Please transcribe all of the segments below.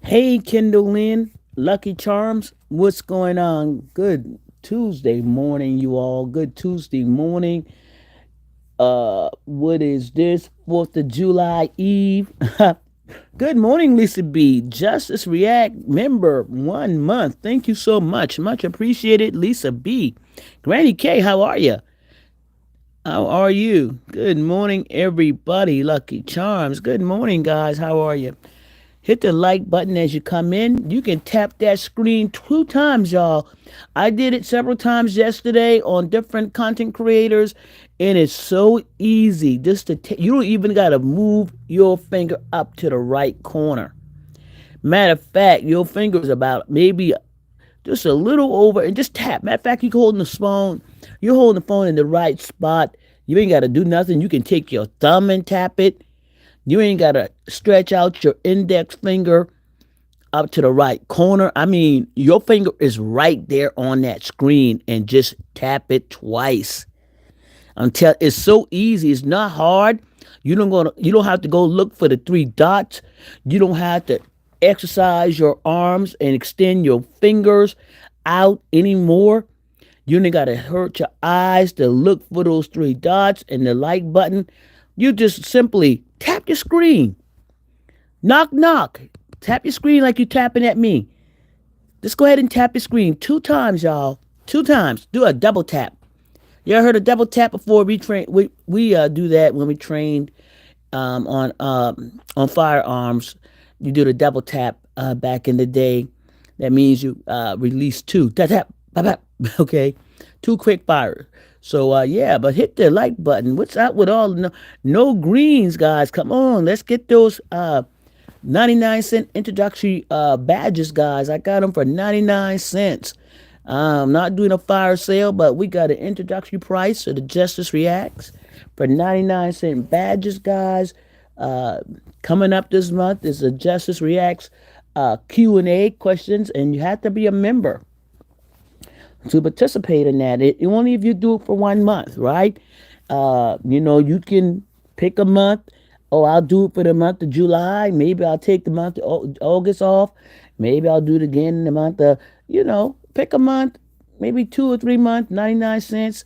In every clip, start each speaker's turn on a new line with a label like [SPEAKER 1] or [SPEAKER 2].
[SPEAKER 1] Hey, Kendall Lynn, Lucky Charms, what's going on? Good Tuesday morning, you all. Good Tuesday morning. What is this? 4th of July Eve. Good morning, Lisa B. Justice React member, 1 month. Thank you so much. Much appreciated, Lisa B. Granny K, how are you? How are you? Good morning, everybody. Lucky Charms. Good morning, guys. How are you? Hit the like button as you come in. You can tap that screen 2 times, y'all. I did it several times yesterday on different content creators, and it's so easy. You don't even gotta move your finger up to the right corner. Matter of fact, your finger is about maybe just a little over, and just tap. Matter of fact, you're holding the phone. You're holding the phone in the right spot. You ain't gotta do nothing. You can take your thumb and tap it. You ain't gotta stretch out your index finger up to the right corner. I mean, your finger is right there on that screen and just tap it twice. Until it's so easy. It's not hard. You don't have to go look for the 3 dots. You don't have to exercise your arms and extend your fingers out anymore. You ain't gotta hurt your eyes to look for those 3 dots and the like button. You just simply tap your screen. Knock, knock. Tap your screen like you're tapping at me. Just go ahead and tap your screen 2 times, y'all. 2 times. Do a double tap. You ever heard of double tap before? We do that when we trained on firearms. You do the double tap back in the day. That means you release two. Tap tap tap tap. Okay, 2 quick fires. So yeah, but hit the like button. What's up with all no greens, guys? Come on, let's get those 99-cent introductory badges, guys. I got them for 99 cents. I'm not doing a fire sale, but we got an introductory price so the Justice Reacts for 99-cent badges, guys. Uh, Coming up this month is the Justice Reacts Q&A questions, and you have to be a member to participate in that. Only if you do it for 1 month, right? You can pick a month. Oh, I'll do it for the month of July. Maybe I'll take the month of August off. Maybe I'll do it again in the month of, pick a month, maybe 2 or 3 months, 99 cents.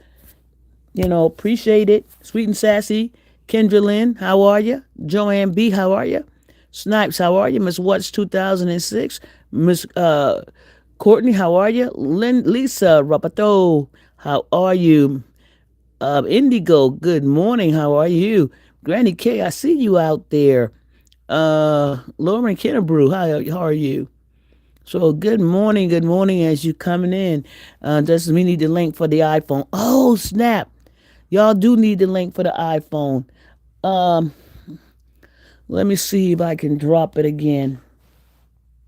[SPEAKER 1] Appreciate it. Sweet and sassy. Kendra Lynn, how are you? Joanne B, how are you? Snipes, how are you? Miss Watts 2006. Miss Courtney, how are you? Lisa Rapato, how are you? Indigo, good morning. How are you? Granny K, I see you out there. Lauren Kennebrew, how are you? So good morning as you coming in. Does we need the link for the iPhone? Oh snap! Y'all do need the link for the iPhone. Um, Let me see if I can drop it again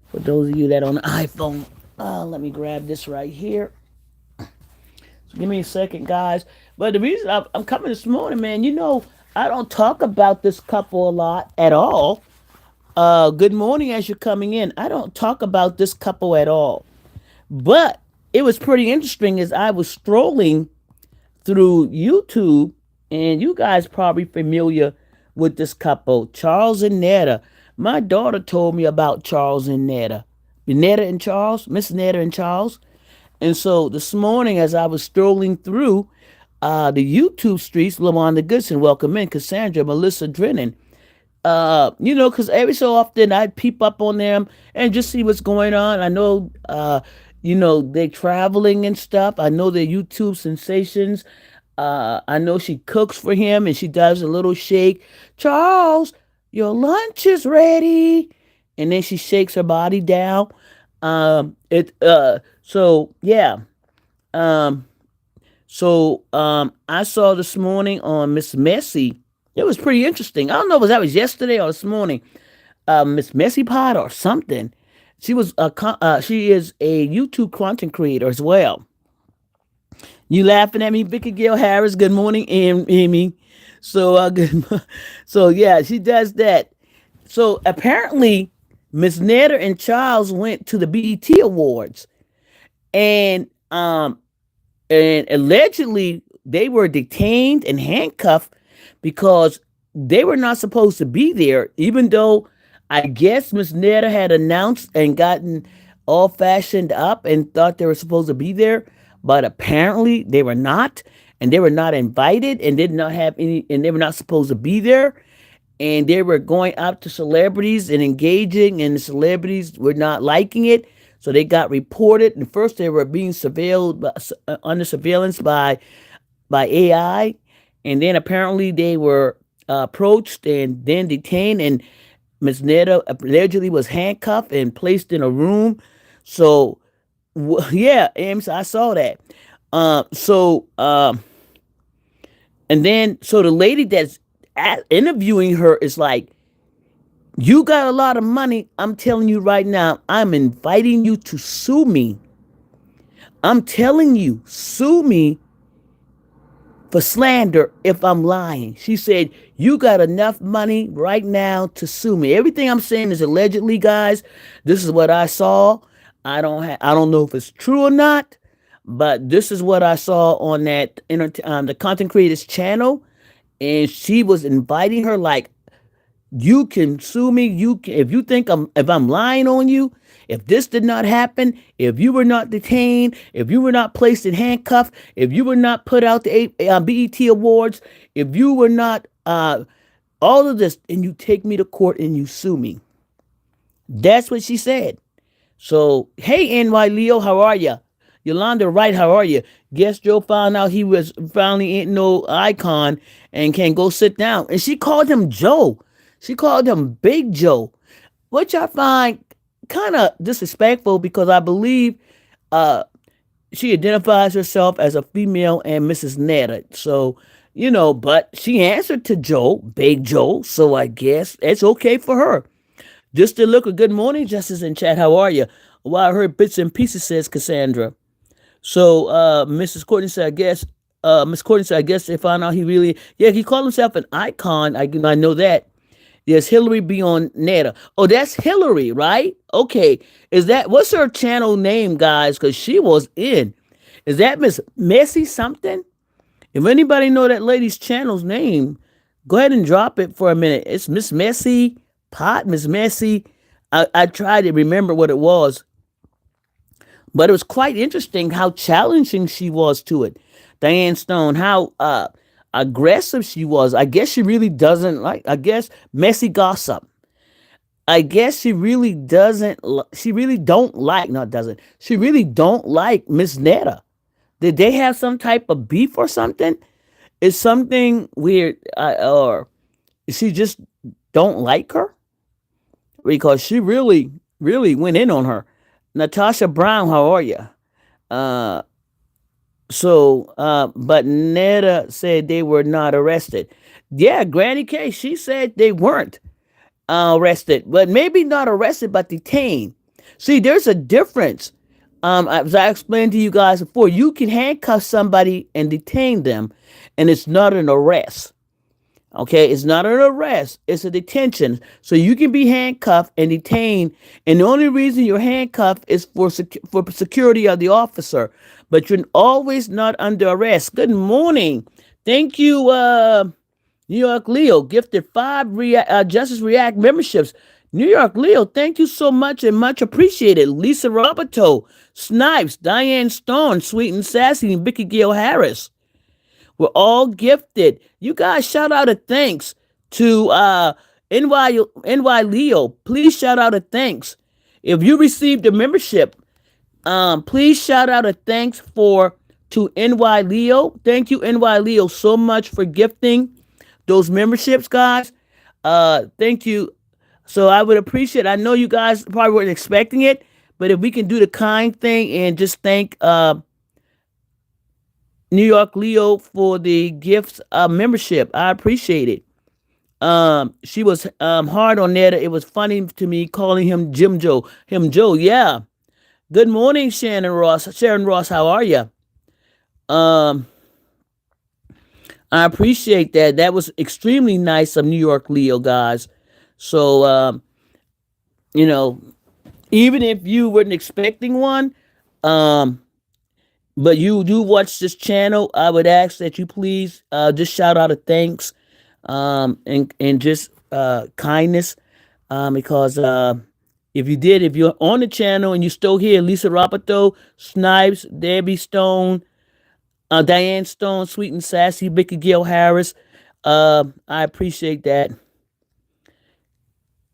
[SPEAKER 1] for those of you that on the iPhone. Let me grab this right here. So give me a second, guys. But the reason I'm coming this morning, man, I don't talk about this couple a lot at all. Good morning as you're coming in. I don't talk about this couple at all. But it was pretty interesting as I was strolling through YouTube, and you guys probably familiar with this couple, Charles and Netta. My daughter told me about Charles and Netta. Netta and Charles, Miss Netta and Charles. And so this morning, as I was strolling through the YouTube streets, LaWanda Goodson, welcome in, Cassandra, Melissa Drennan. Because every so often I peep up on them and just see what's going on. I know, they're traveling and stuff. I know they're YouTube sensations. I know she cooks for him and she does a little shake. Charles, your lunch is ready. And then she shakes her body down. So yeah. Um, I saw this morning on Miss Messy. It was pretty interesting. I don't know if that was yesterday or this morning. Miss Messy Pot or something. She is a YouTube content creator as well. You laughing at me, Vicky Gail Harris? Good morning, Amy. So so yeah, she does that. So apparently, Miss Netta and Charles went to the BET Awards, and allegedly they were detained and handcuffed because they were not supposed to be there, even though I guess Miss Netta had announced and gotten all fashioned up and thought they were supposed to be there, but apparently they were not, and they were not invited, and did not have any, and they were not supposed to be there, and they were going out to celebrities and engaging, and the celebrities were not liking it, so they got reported. And first, they were being surveilled, under surveillance by AI, and then apparently they were approached and then detained, and Ms. Netta allegedly was handcuffed and placed in a room. So, yeah, Ames, I saw that. So, and then so the lady that's interviewing her is like, "You got a lot of money. I'm telling you right now. I'm inviting you to sue me. I'm telling you, sue me for slander if I'm lying." She said, "You got enough money right now to sue me." Everything I'm saying is allegedly, guys. This is what I saw. I don't know if it's true or not, but this is what I saw on that the content creators channel, and she was inviting her like, "You can sue me. If you think if I'm lying on you, if this did not happen, if you were not detained, if you were not placed in handcuffs, if you were not put out the BET awards, if you were not all of this, and you take me to court and you sue me." That's what she said. So, hey, NY Leo, how are you? Yolanda Wright, how are you? Guess Joe found out he was finally ain't no icon and can go sit down. And she called him Joe. She called him Big Joe, which I find kind of disrespectful because I believe uh, she identifies herself as a female and Mrs. Netta. So, but she answered to Joe, Big Joe. So I guess it's okay for her. Just to look a good morning, Justice in chat. How are you? Well, I heard bits and pieces, says Cassandra. So Mrs. Courtney said, I guess, Miss Courtney said, I guess they found out he really, yeah, he called himself an icon. I know that. There's Hillary beyond Netta. Oh, that's Hillary, right? Okay. What's her channel name, guys? Because she was in. Is that Miss Messy something? If anybody know that lady's channel's name, go ahead and drop it for a minute. It's Miss Messy Pot, Miss Messy. I tried to remember what it was, but it was quite interesting how challenging she was to it. Diane Stone, how aggressive she was. I guess she really doesn't like. I guess messy gossip. I guess she really doesn't. She really don't like. Not doesn't. She really don't like Miss Netta. Did they have some type of beef or something? Is something weird, or she just don't like her? Because she really, really went in on her. Natasha Brown, how are you? Uh, but Netta said they were not arrested. Yeah, Granny K, she said they weren't arrested, but maybe not arrested, but detained. See, there's a difference. As I explained to you guys before, you can handcuff somebody and detain them, and it's not an arrest. Okay, it's not an arrest, it's a detention. So you can be handcuffed and detained, and the only reason you're handcuffed is for security of the officer, but you're always not under arrest. Good morning. Thank you, New York Leo, gifted 5 Justice React memberships. New York Leo, thank you so much and much appreciated. Lisa Roberto, Snipes, Diane Stone, Sweet and Sassy, and Vicky Gail Harris. We're all gifted. You guys shout out a thanks to NY Leo. Please shout out a thanks. If you received a membership, please shout out a thanks to NY Leo. Thank you, NY Leo, so much for gifting those memberships, guys. Thank you. So I would appreciate. I know you guys probably weren't expecting it, but if we can do the kind thing and just thank New York Leo for the gifts membership, I appreciate it. She was hard on Netta. It was funny to me calling him Jim Joe. Him Joe, yeah. Good morning, Shannon Ross. Sharon Ross, how are you? Um, I appreciate that. That was extremely nice of New York Leo, guys. So, you know, even if you weren't expecting one, um, but you do watch this channel, I would ask that you please just shout out a thanks and just kindness. because if you're on the channel and you're still here, Lisa Rapato, Snipes, Debbie Stone, Diane Stone, Sweet and Sassy, Vicky Gail Harris, I appreciate that.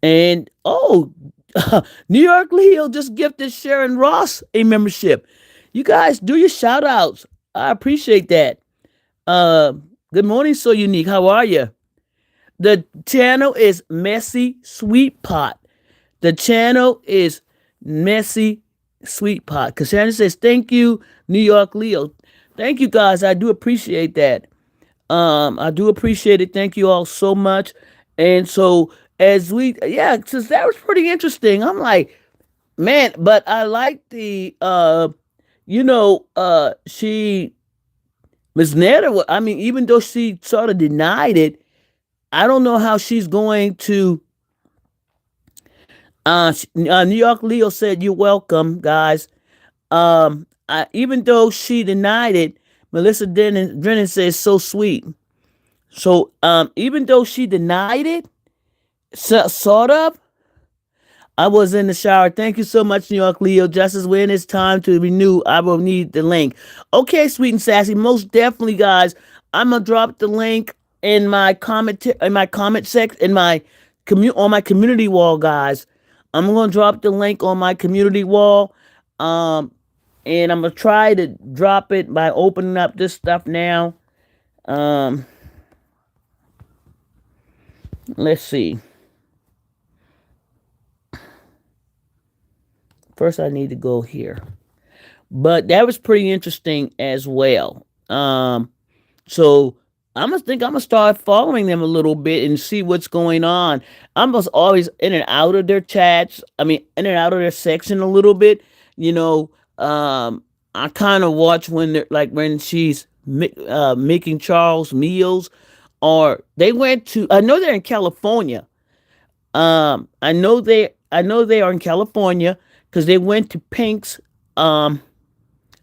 [SPEAKER 1] And New York Leo just gifted Sharon Ross a membership. You guys do your shout outs. I appreciate that. Uh, Good morning, So Unique. How are you? The channel is Messy Sweet Pot. The channel is Messy Sweet Pot. Cassandra says, thank you, New York Leo. Thank you guys. I do appreciate that. I do appreciate it. Thank you all so much. And so since that was pretty interesting, I'm like, man, but I like the she Miss Netta, I mean, even though she sort of denied it, I don't know how she's going to New York Leo said, "You're welcome, guys." Even though she denied it, Melissa Drennan says, "So sweet." So, even though she denied it, sort of, I was in the shower. Thank you so much, New York Leo. Just as when it's time to renew, I will need the link. Okay, sweet and sassy. Most definitely, guys. I'm gonna drop the link in my comment section in my on my community wall, guys. I'm gonna drop the link on my community wall. Um, and I'm gonna try to drop it by opening up this stuff now. Um, let's see. First, I need to go here. But that was pretty interesting as well. So I'm gonna start following them a little bit and see what's going on. I'm just always in and out of their chats. I mean, in and out of their section a little bit. You know, I kind of watch when they're like when she's making Charles meals, or they went to. I know they're in California. I know they are in California because they went to Pink's um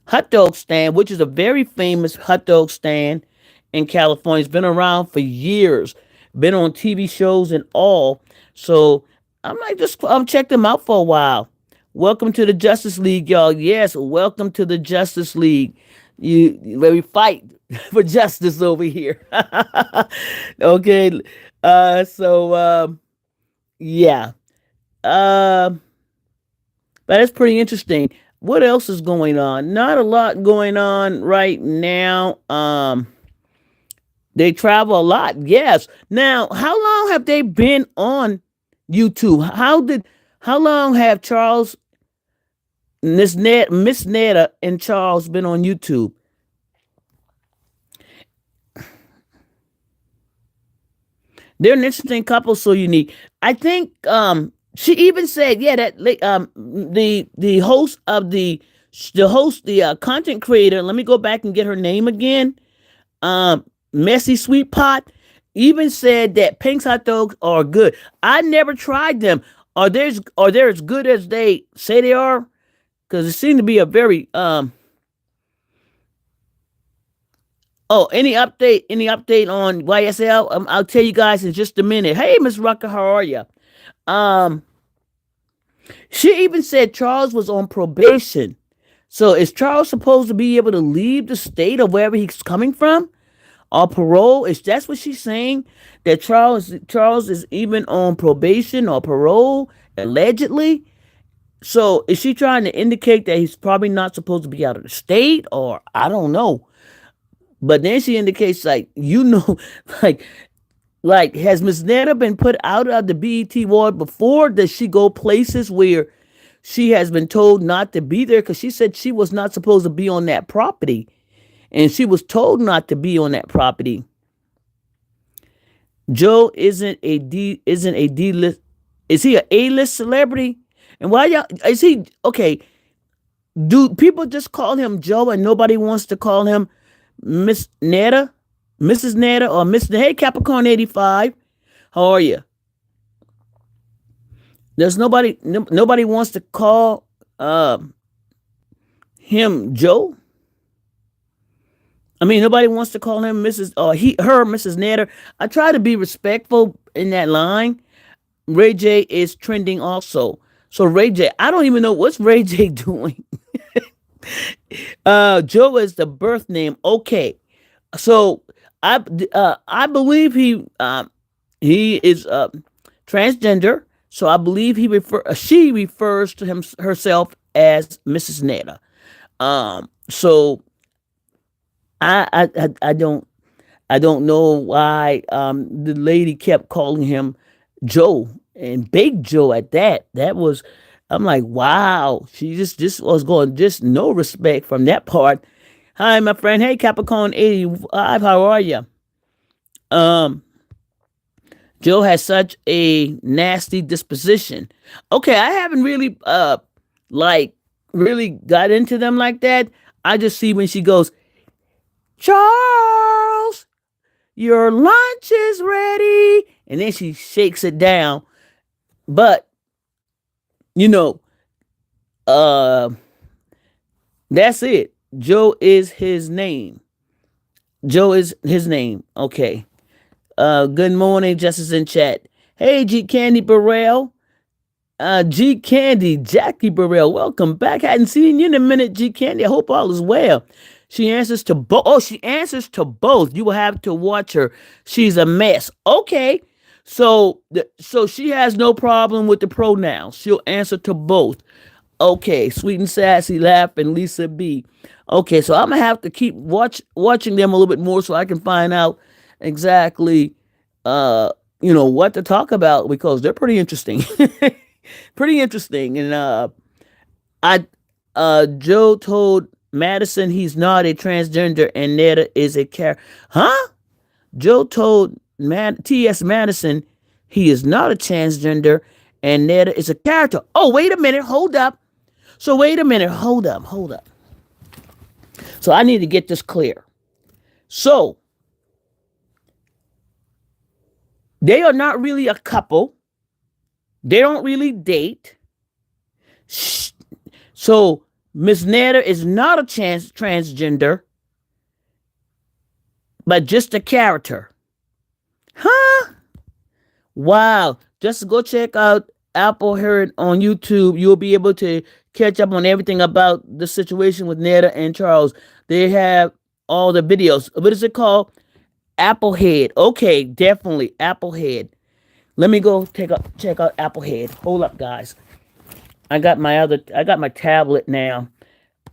[SPEAKER 1] hot dog stand, which is a very famous hot dog stand in California. It's been around for years, been on TV shows and all. So I might just check them out for a while. Welcome to the Justice League, y'all. Yes, welcome to the Justice League. Where we fight for justice over here. Okay. Yeah. Um but it's pretty interesting. What else is going on? Not a lot going on right now. They travel a lot. Yes. Now, how long have they been on YouTube? How long have Miss Netta and Charles been on YouTube? They're an interesting couple, so unique. I think she even said, yeah, that the host of the content creator, let me go back and get her name again. Messy Sweet Pot even said that Pink's hot dogs are good. I never tried them. Are they as good as they say they are? Because it seemed to be a very Oh, any update on YSL? I'll tell you guys in just a minute. Hey, Miss Rucker, how are you? Um, she even said Charles was on probation. So is Charles supposed to be able to leave the state of wherever he's coming from? Or parole? Is that's what she's saying? That Charles is even on probation or parole, allegedly? So is she trying to indicate that he's probably not supposed to be out of the state? Or I don't know. But then she indicates like has Miss Netta been put out of the BET ward before? Does she go places where she has been told not to be there? Because she said she was not supposed to be on that property, and she was told not to be on that property. Joe isn't a D list. Is he a list celebrity? And why y'all is he okay? Do people just call him Joe and nobody wants to call him Miss Netta, Mrs. Netta, or Miss? Hey, Capricorn 85, how are you? There's nobody wants to call him Joe. I mean, nobody wants to call him Mrs. or her Mrs. Netta. I try to be respectful in that line. Ray J is trending also. So Ray J, I don't even know what's Ray J doing. Joe is the birth name. Okay, so I believe he is transgender. So I believe she refers to herself as Mrs. Netta. So I don't know why the lady kept calling him Joe and Big Joe at that. That was, I'm like, wow. She just was going, just no respect from that part. Hi, my friend. Hey, Capricorn 85. How are you? Um, Joe has such a nasty disposition. Okay, I haven't really like really got into them like that. I just see when she goes, Charles, your lunch is ready. And then she shakes it down. But, you know, uh, that's it. Joe is his name. Joe is his name. Okay. Good morning, Justice in chat. Hey, G Candy Burrell. G Candy, Jackie Burrell, welcome back. Hadn't seen you in a minute, G Candy. I hope all is well. She answers to both. Oh, she answers to both. You will have to watch her. She's a mess. Okay. So she has no problem with the pronouns. She'll answer to both. Okay, sweet and sassy, laughing, Lisa B. Okay, so I'm gonna have to keep watching them a little bit more so I can find out exactly, uh, what to talk about because they're pretty interesting, pretty interesting. And I, Joe told Madison he's not a transgender and Netta is a Huh? Joe told T.S. Madison he is not a transgender and Netta is a character. Oh, wait a minute, hold up. So wait a minute, hold up. So I need to get this clear. So they are not really a couple. They don't really date. So Miss Netta is not a transgender, but just a character. Huh? Wow. Just go check out Apple Heard on YouTube. You'll be able to catch up on everything about the situation with Netta and Charles. They have all the videos. What is it called? Applehead. Okay, definitely Applehead. Let me go check out Applehead. Hold up, guys. I got my tablet now.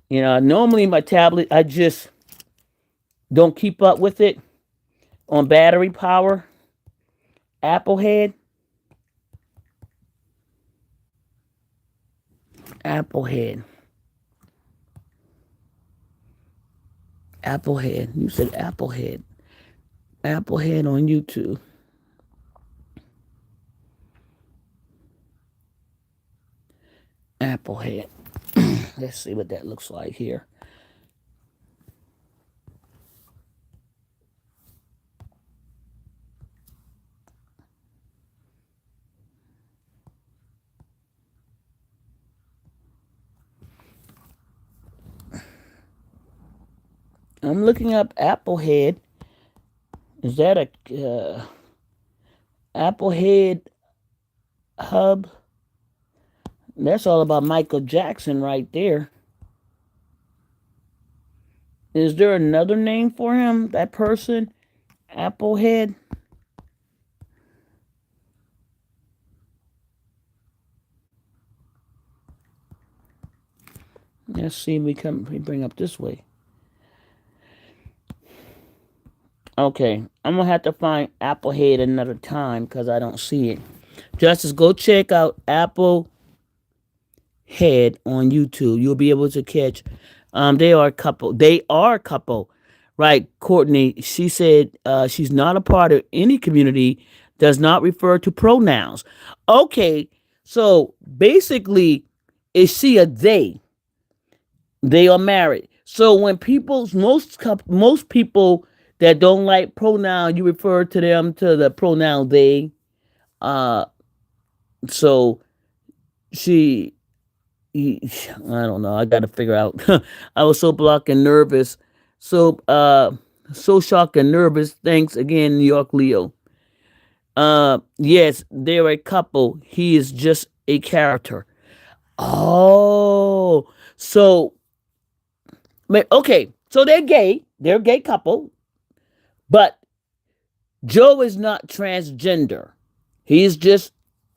[SPEAKER 1] Normally my tablet I just don't keep up with it on battery power. Applehead. Applehead. Applehead. You said Applehead. Applehead on YouTube. Applehead. Let's see what that looks like here. I'm looking up Applehead. Is that a Applehead hub? That's all about Michael Jackson right there. Is there another name for him? That person? Applehead? Let's see. We bring up this way. Okay, I'm gonna have to find Applehead another time because I don't see it. Justice, go check out Applehead on YouTube. You'll be able to catch. They are a couple. They are a couple, right? Courtney. She said she's not a part of any community. Does not refer to pronouns. Okay, so basically, is she a they? They are married. So when most people that don't like pronoun, you refer to them to the pronoun they. Uh, so she, I don't know. I got to figure out. I was so blocked and nervous. So shocked and nervous. Thanks again, New York Leo. Yes, they're a couple. He is just a character. Oh, so okay, so they're gay. They're a gay couple, but Joe is not transgender. He's just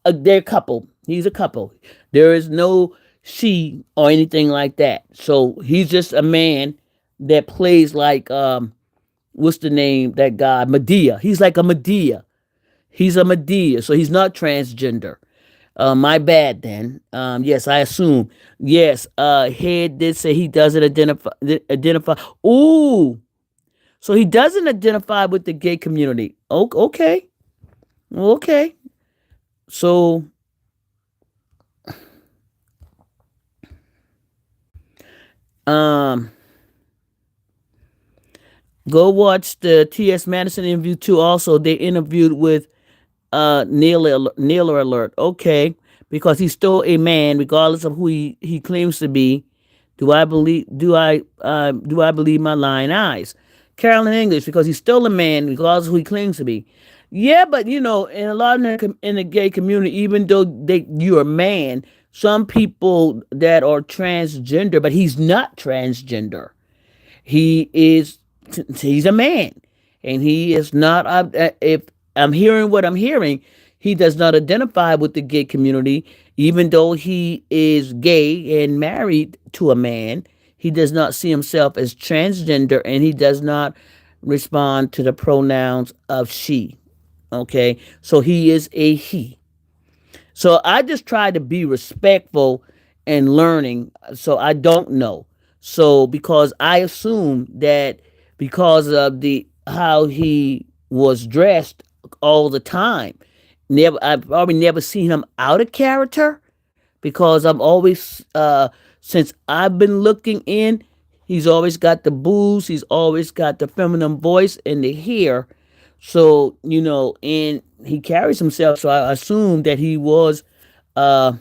[SPEAKER 1] they're a couple. He's a couple. There is no she or anything like that. So he's just a man that plays like what's the name that guy Medea. He's like a Medea. He's a Medea, so he's not transgender. My bad then. Yes, I assume. Yes, Head did say he doesn't identify. Ooh, so he doesn't identify with the gay community. Okay, okay. So, um, go watch the T.S. Madison interview too. Also, they interviewed with Nailer alert. Okay, because he's still a man, regardless of who he claims to be. Do I believe my lying eyes? Carolyn English, because he's still a man, regardless of who he claims to be. Yeah, but in a lot of in the gay community, even though you're a man, some people that are transgender, but he's not transgender. He is he's a man, and he is not. If I'm hearing what I'm hearing, he does not identify with the gay community, even though he is gay and married to a man. He does not see himself as transgender, and he does not respond to the pronouns of she. Okay, so he is a he. So I just try to be respectful and learning. So I don't know. So because I assume that because of the how he was dressed all the time, I've probably never seen him out of character because I'm always since I've been looking in, he's always got the boobs, he's always got the feminine voice and the hair. So, and he carries himself, so I assume that he was uh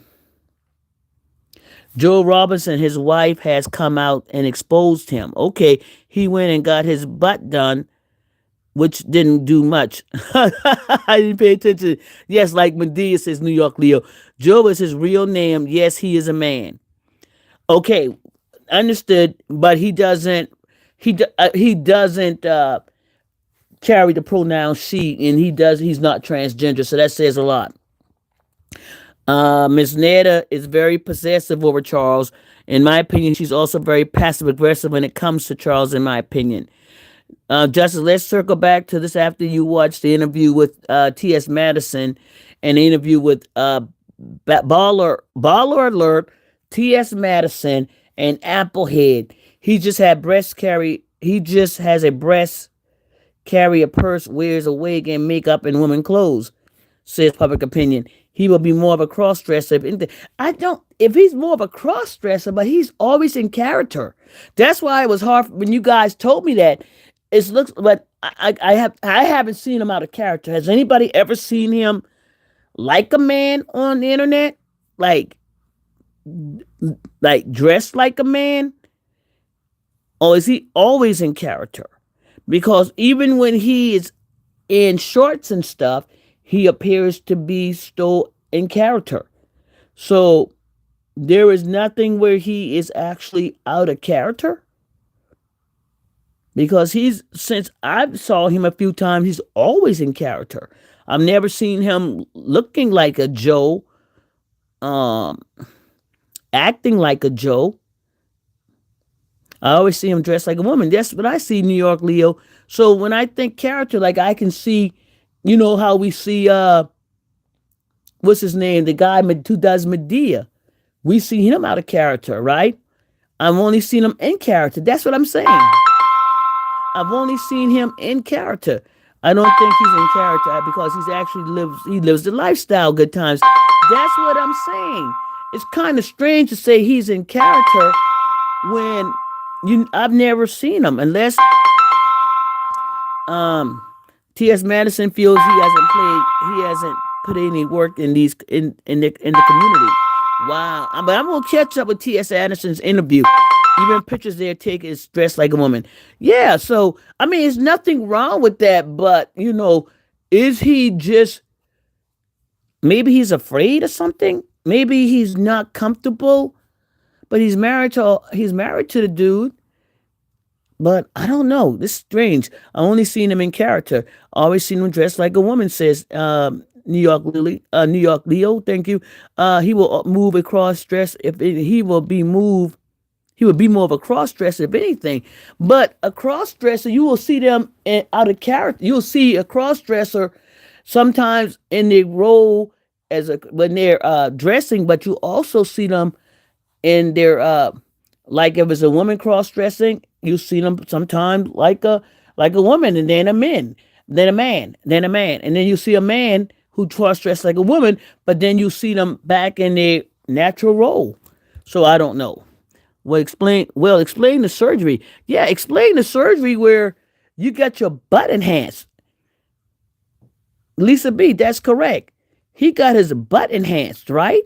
[SPEAKER 1] Joe Robinson, his wife, has come out and exposed him. Okay, he went and got his butt done, which didn't do much. I didn't pay attention. Yes, like Medea says, New York Leo. Joe is his real name. Yes, he is a man. Okay, understood. But he doesn't. He doesn't carry the pronoun she, and he does. He's not transgender, so that says a lot. Miss Netta is very possessive over Charles. In my opinion, she's also very passive aggressive when it comes to Charles. In my opinion, Justice, let's circle back to this after you watch the interview with T.S. Madison and the interview with Baller Alert, T.S. Madison, and Applehead. He just had breast carry. He just has a breast carry a purse, wears a wig and makeup and women clothes, says public opinion. He will be more of a cross dresser. I don't. If he's more of a cross dresser, but he's always in character. That's why it was hard when you guys told me that. It looks, but I haven't seen him out of character. Has anybody ever seen him like a man on the internet, like dressed like a man, or is he always in character? Because even when he is in shorts and stuff, he appears to be still in character. So there is nothing where he is actually out of character. Because since I saw him a few times, he's always in character. I've never seen him looking like a Joe, um, acting like a Joe. I always see him dressed like a woman. That's what I see, New York Leo. So when I think character, like I can see, how we see what's his name? The guy who does Medea. We see him out of character, right? I've only seen him in character. That's what I'm saying. I've only seen him in character. I don't think he's in character because he lives the lifestyle good times. That's what I'm saying. It's kind of strange to say he's in character when I've never seen him unless T.S. Madison feels he hasn't put any work in the community. Wow. But I'm gonna catch up with T.S. Anderson's interview. Even pictures they're taking is dressed like a woman. Yeah, so I mean there's nothing wrong with that, but is he just Maybe he's afraid of something. Maybe he's not comfortable, but he's married to the dude. But I don't know. This is strange. I only seen him in character. Always seen him dressed like a woman. Says New York Lily, New York Leo. Thank you. He will move a cross dress if he will be moved. He would be more of a cross dresser if anything. But a cross dresser, you will see them out of character. You'll see a cross dresser sometimes in their role as a when they're dressing, but you also see them in their like if it's a woman cross dressing, you see them sometimes like a woman, and then a man, then a man, then a man, and then you see a man who cross dressed like a woman, but then you see them back in their natural role. So I don't know. Explain the surgery. Yeah, explain the surgery where you got your butt enhanced. Lisa B, that's correct. He got his butt enhanced, right?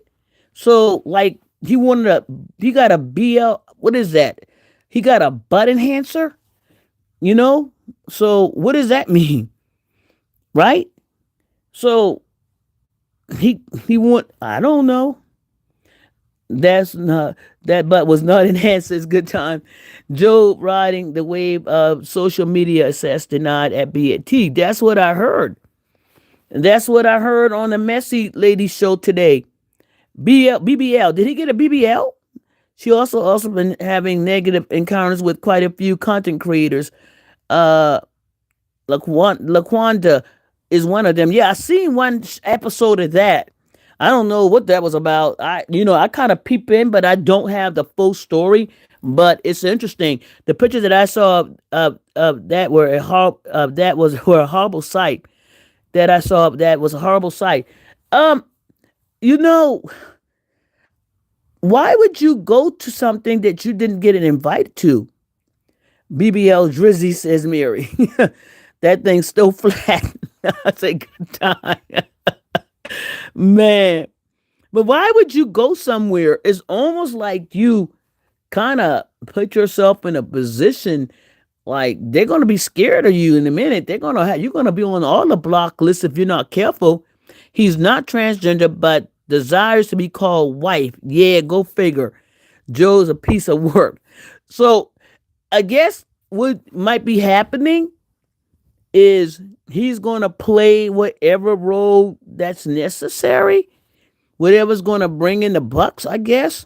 [SPEAKER 1] So like he got a BL, what is that? He got a butt enhancer, you know? So what does that mean? Right? So he want I don't know. That's not that butt was not enhanced as good time. Joe riding the wave of social media assess denied at BAT. That's what I heard. And that's what I heard on the Messy Lady show today. BBL. Did he get a BBL? She also been having negative encounters with quite a few content creators. Uh, Laquanda is one of them. Yeah, I seen one episode of that. I don't know what that was about. I kind of peep in, but I don't have the full story. But it's interesting. The pictures that I saw that were that were a horrible sight. That I saw that was a horrible sight. Um, you know, why would you go to something that you didn't get an invite to? BBL Drizzy says Mary. That thing's still flat. I say good time. Man. But why would you go somewhere? It's almost like you kind of put yourself in a position like they're gonna be scared of you in a minute. You're gonna be on all the block lists if you're not careful. He's not transgender, but desires to be called wife. Yeah, go figure. Joe's a piece of work. So I guess what might be happening is he's gonna play whatever role that's necessary, whatever's gonna bring in the bucks, I guess.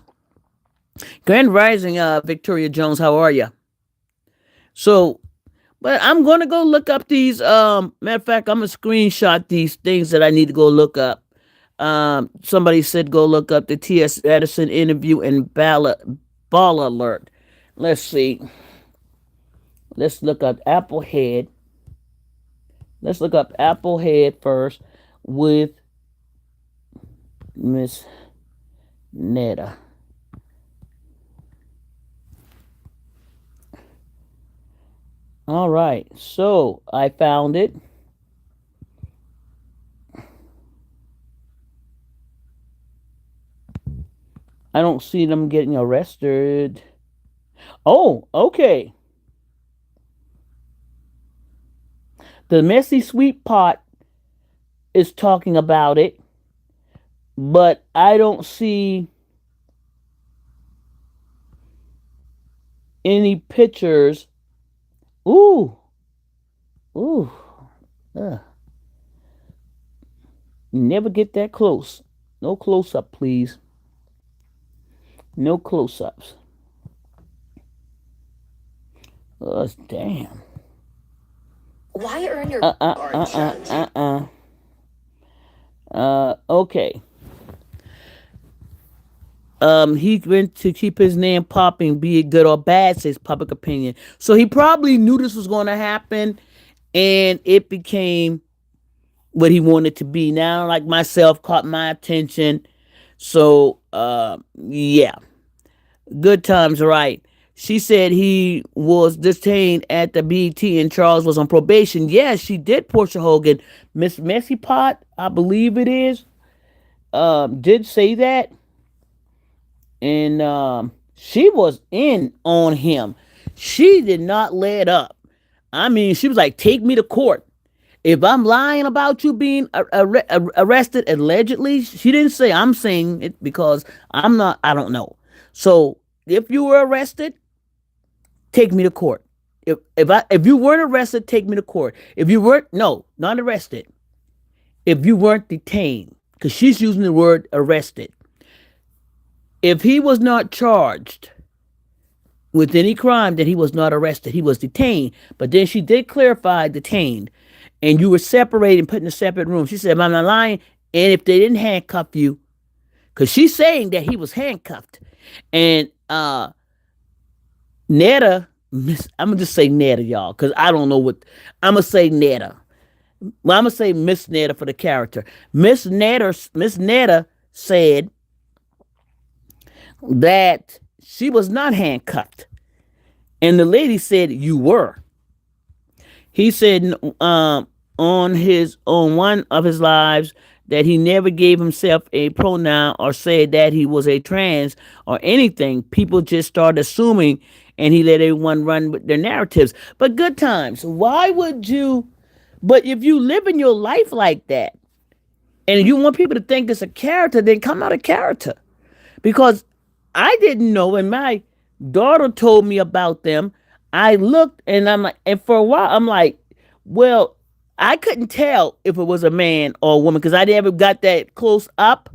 [SPEAKER 1] Grand Rising, Victoria Jones, how are you? So but I'm gonna go look up these. Matter of fact, I'm gonna screenshot these things that I need to go look up. Somebody said go look up the T.S. Edison interview and ball alert. Let's see. Let's look up Applehead. Let's look up Applehead first with Miss Netta. All right, so I found it. I don't see them getting arrested. Oh, okay. The Messy Sweet Pot is talking about it, but I don't see any pictures. Ooh, ooh. Ugh. Never get that close. No close up, please. No close ups. Damn. Why earn your Okay. He went to keep his name popping, be it good or bad, says public opinion. So he probably knew this was going to happen, and it became what he wanted to be. Now, like myself, caught my attention. So, yeah, good times, right? She said he was detained at the BT and Charles was on probation. Yes, she did. Portia Hogan, Miss Messy Pot, I believe it is, did say that, and she was in on him. She did not let up. I mean, she was like, "Take me to court." If I'm lying about you being arrested allegedly, she didn't say. I'm saying it because I'm not. I don't know. So if you were arrested, take me to court. If you weren't arrested, take me to court. If you weren't, no, not arrested. If you weren't detained, because she's using the word arrested. If he was not charged with any crime, then he was not arrested. He was detained. But then she did clarify detained. And you were separated and put in a separate room. She said, I'm not lying. And if they didn't handcuff you, because she's saying that he was handcuffed. And Netta, I'm going to just say Netta, y'all, because I don't know what, I'm going to say Netta. Well, I'm going to say Miss Netta for the character. Miss Netta said that she was not handcuffed. And the lady said, you were. He said on one of his lives that he never gave himself a pronoun or said that he was a trans or anything. People just started assuming, and he let everyone run with their narratives. But good times. Why would you? But if you live in your life like that, and you want people to think it's a character, then come out of character. Because I didn't know, and my daughter told me about them. I looked, and I'm like, and for a while, I'm like, well, I couldn't tell if it was a man or a woman because I never got that close up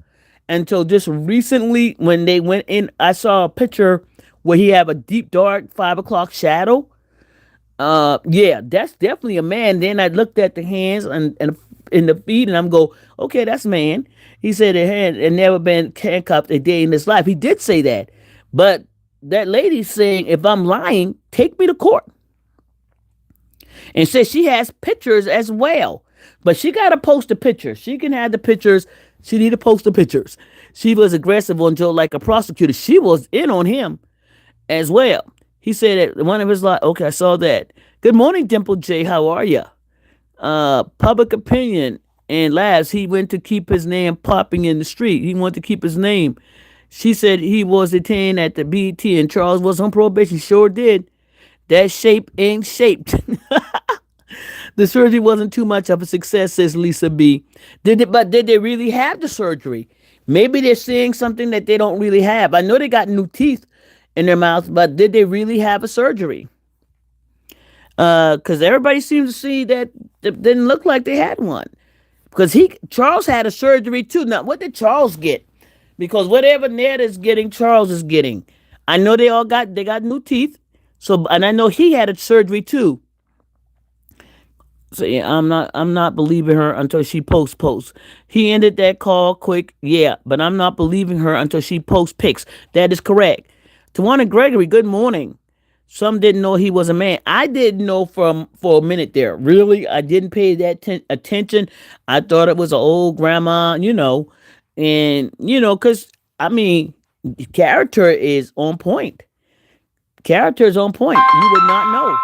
[SPEAKER 1] until just recently when they went in. I saw a picture where he have a deep dark 5 o'clock shadow. Yeah, that's definitely a man. Then I looked at the hands and in the feet, and I'm go, okay, that's a man. He said it had never been handcuffed a day in his life. He did say that, but that lady's saying, if I'm lying, take me to court, and says she has pictures as well. But she got to post the pictures. She can have the pictures. She need to post the pictures. She was aggressive on Joe like a prosecutor. She was in on him as well. He said that one of his like, okay, I saw that. Good morning, Dimple J. How are you? Public opinion and laughs. He went to keep his name popping in the street. He wanted to keep his name. She said he was detained at the BT and Charles was on probation. Sure did. That shape ain't shaped. The surgery wasn't too much of a success, says Lisa B. But did they really have the surgery? Maybe they're seeing something that they don't really have. I know they got new teeth in their mouth, but did they really have a surgery? Because everybody seems to see that it didn't look like they had one. Because Charles had a surgery too. Now, what did Charles get? Because whatever Ned is getting, Charles is getting. I know they got new teeth. So, and I know he had a surgery too. So yeah, I'm not believing her until she posts. He ended that call quick, yeah, but I'm not believing her until she posts pics. That is correct. Tawana Gregory, good morning. Some didn't know he was a man. I didn't know for a minute there. Really, I didn't pay that attention. I thought it was an old grandma, and because I mean, character is on point. Character is on point. You would not know.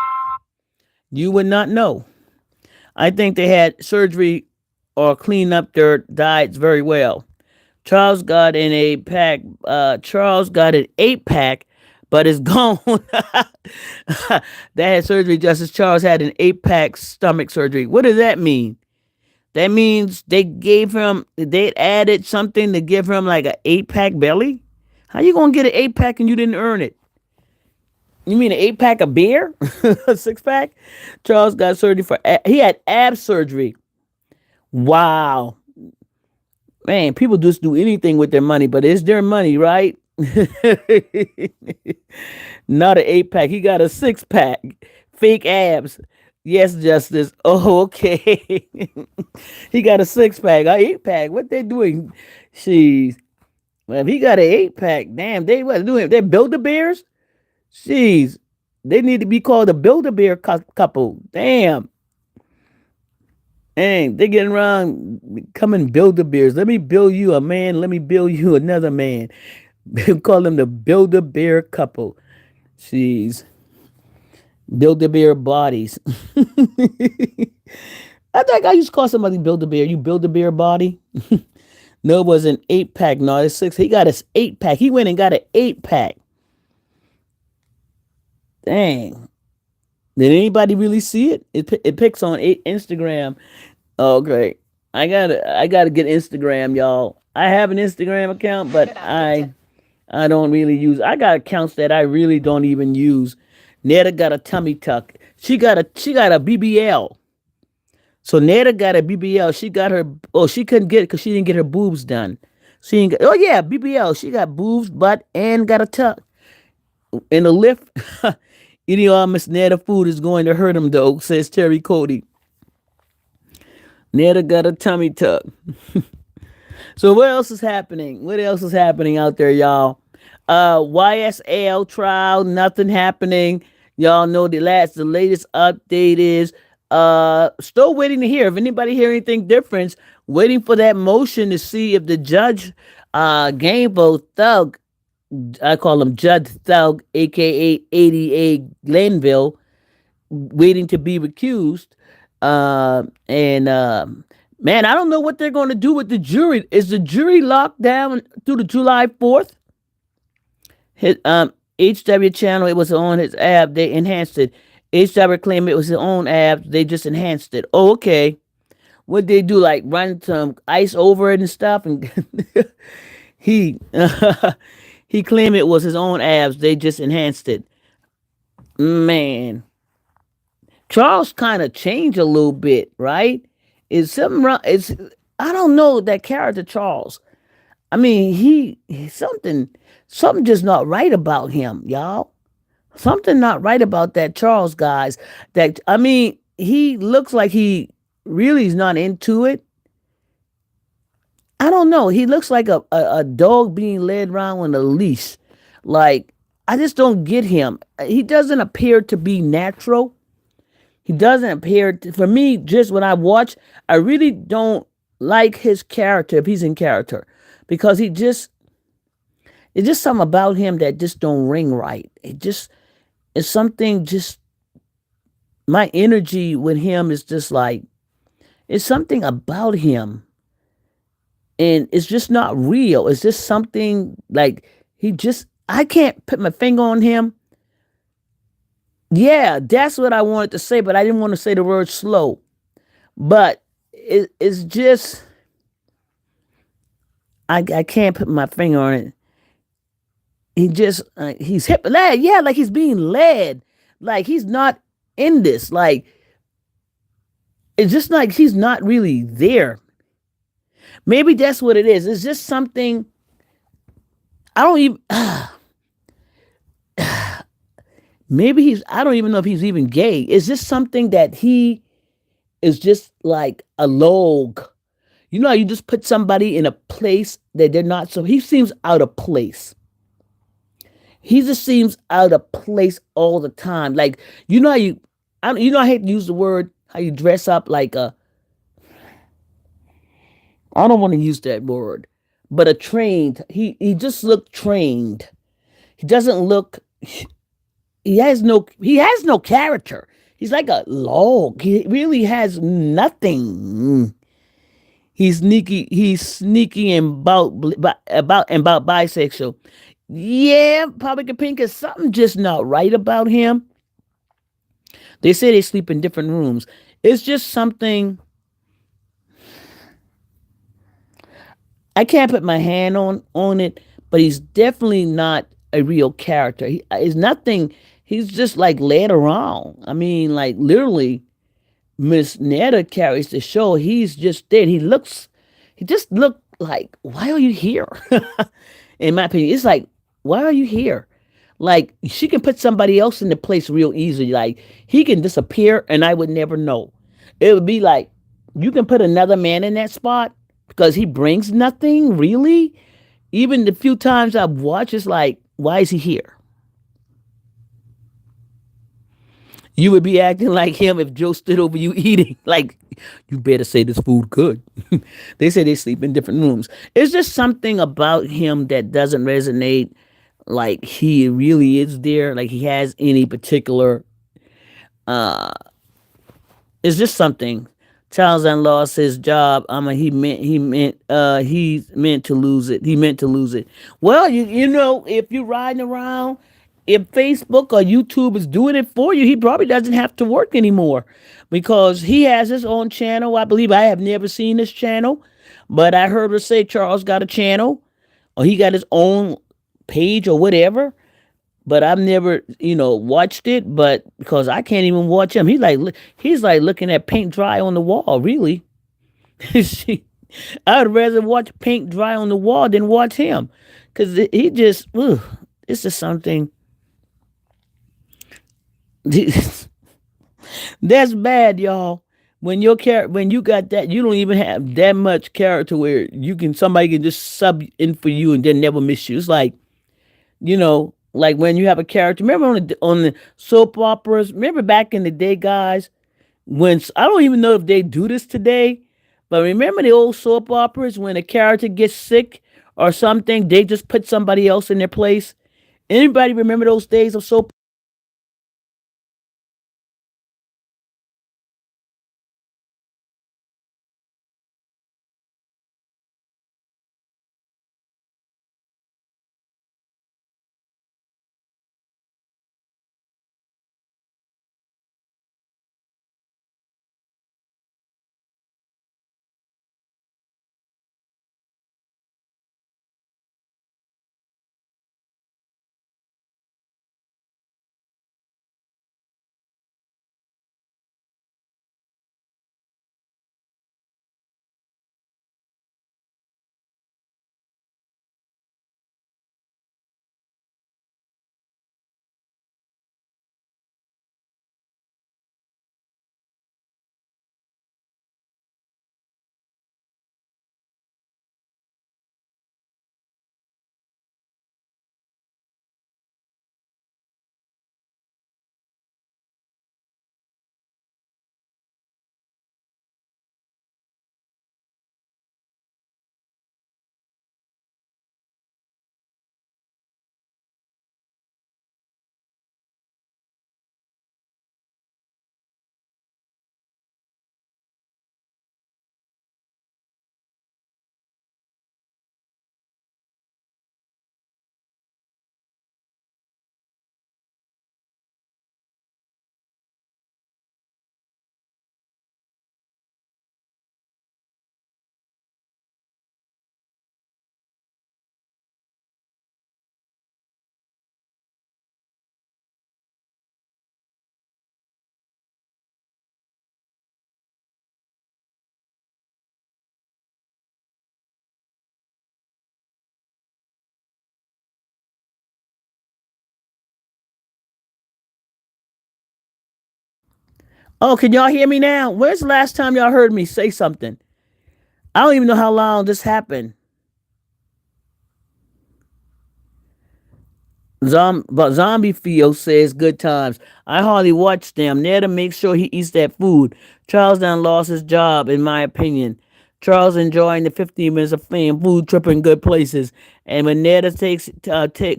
[SPEAKER 1] You would not know. I think they had surgery or clean up their diets very well. Charles got in a pack. Charles got an 8-pack, but it's gone. They had surgery just as Charles had an 8-pack stomach surgery. What does that mean? That means they added something to give him like an 8-pack belly? How you gonna get an 8-pack and you didn't earn it? You mean an 8-pack of beer? A 6-pack? Charles got surgery he had ab surgery. Wow. Man, people just do anything with their money, but it's their money, right? Not an 8-pack. He got a 6-pack. Fake abs. Yes, Justice. Oh, okay. He got a 6-pack. A 8-pack. What they doing? Jeez. Well, if he got an 8-pack, damn, they what doing? They Build-A-Bears? Jeez. They need to be called a Build-A-Bear couple. Damn. Dang, they getting around, come and Build-A-Bears. Let me build you a man. Let me build you another man. Call them the Build-A-Bear couple. Jeez. Build-A-Bear bodies. I think I used to call somebody Build-A-Bear. You Build-A-Bear body? No, it was an 8-pack. No, it's 6. He got his 8-pack. He went and got an 8-pack. Dang. Did anybody really see it? It picks on Instagram. Oh, great. I gotta get Instagram, y'all. I have an Instagram account,
[SPEAKER 2] You
[SPEAKER 1] but
[SPEAKER 2] have to
[SPEAKER 1] I don't really use. I got accounts that I really don't even use. Netta got a tummy tuck. She got a BBL. So Netta got a BBL. She got her. Oh, she couldn't get it because she didn't get her boobs done. She didn't get. Oh yeah, BBL. She got boobs, butt, and got a tuck in the lift. Eating all Miss Netta food is going to hurt him though, says Terry Cody. Netta got a tummy tuck. So what else is happening? What else is happening out there, y'all? YSL trial, nothing happening. Y'all know the latest update is still waiting to hear. If anybody hear anything different, waiting for that motion to see if the judge Gamebo Thug, I call him Judge Thug, aka ADA Glenville, waiting to be recused. And Man, I don't know what they're going to do with the jury. Is the jury locked down through the July 4th? His HW channel, it was on his app. They enhanced it. HW claimed it was his own app. They just enhanced it. Oh, okay. What they do? Like run some ice over it and stuff. And he he claimed it was his own apps. They just enhanced it. Man, Charles kind of changed a little bit, right? Is something wrong? It's I don't know that character Charles. I mean, something just not right about him, y'all. Something not right about that Charles guys. That I mean, he looks like he really is not into it. I don't know. He looks like a dog being led around on a leash. Like I just don't get him. He doesn't appear to be natural. He doesn't appear to, for me. Just when I watch, I really don't like his character if he's in character because he just it's just something about him that just don't ring right. It just it's something just my energy with him is just like it's something about him and it's just not real. It's just something like he just I can't put my finger on him. Yeah, that's what I wanted to say, but I didn't want to say the word slow. But it's just I can't put my finger on it. He just he's hip led, yeah, like he's being led, like he's not in this. Like it's just like he's not really there. Maybe that's what it is. It's just something I don't even. Maybe he's. I don't even know if he's even gay. It's just something that he is just like a log. You know how you just put somebody in a place that they're not. So he seems out of place. He just seems out of place all the time. Like you know how you. You know I hate to use the word how you dress up like a. I don't want to use that word, but a trained. He just looked trained. He doesn't look he has no character. He's like a log. He really has nothing. He's sneaky and about bisexual. Yeah, Public Pink is something just not right about him. They say they sleep in different rooms. It's just something I can't put my hand on it, but he's definitely not a real character. He is nothing. He's just like led around. I mean, like literally, Miss Netta carries the show. He's just there. He just looked like, why are you here? In my opinion, it's like, why are you here? Like she can put somebody else in the place real easily. Like he can disappear and I would never know. It would be like you can put another man in that spot because he brings nothing really. Even the few times I've watched, it's like, why is he here? You would be acting like him if Joe stood over you eating. Like, you better say this food good. They say they sleep in different rooms. It's just something about him that doesn't resonate. Like he really is there. Like he has any particular. It's just something. Townsend lost his job. I mean, he's meant to lose it. He meant to lose it. Well, you know, if you're riding around if Facebook or YouTube is doing it for you, he probably doesn't have to work anymore because he has his own channel. I believe I have never seen this channel, but I heard her say Charles got a channel or he got his own page or whatever. But I've never, watched it. But because I can't even watch him, he's like looking at paint dry on the wall. Really, I'd rather watch paint dry on the wall than watch him, because he just, this is something that's bad, y'all. When you got that, you don't even have that much character where somebody can just sub in for you and then never miss you. It's like when you have a character. Remember on the soap operas? Remember back in the day, guys, when I don't even know if they do this today, but remember the old soap operas when a character gets sick or something, they just put somebody else in their place. Anybody remember those days of soap? Oh, can y'all hear me now? Where's the last time y'all heard me say something? I don't even know how long this happened. But Zombie Theo says good times. I hardly watch them. Netta makes sure he eats that food. Charles done lost his job, in my opinion. Charles enjoying the 15 minutes of fame, food trip in good places. And when Netta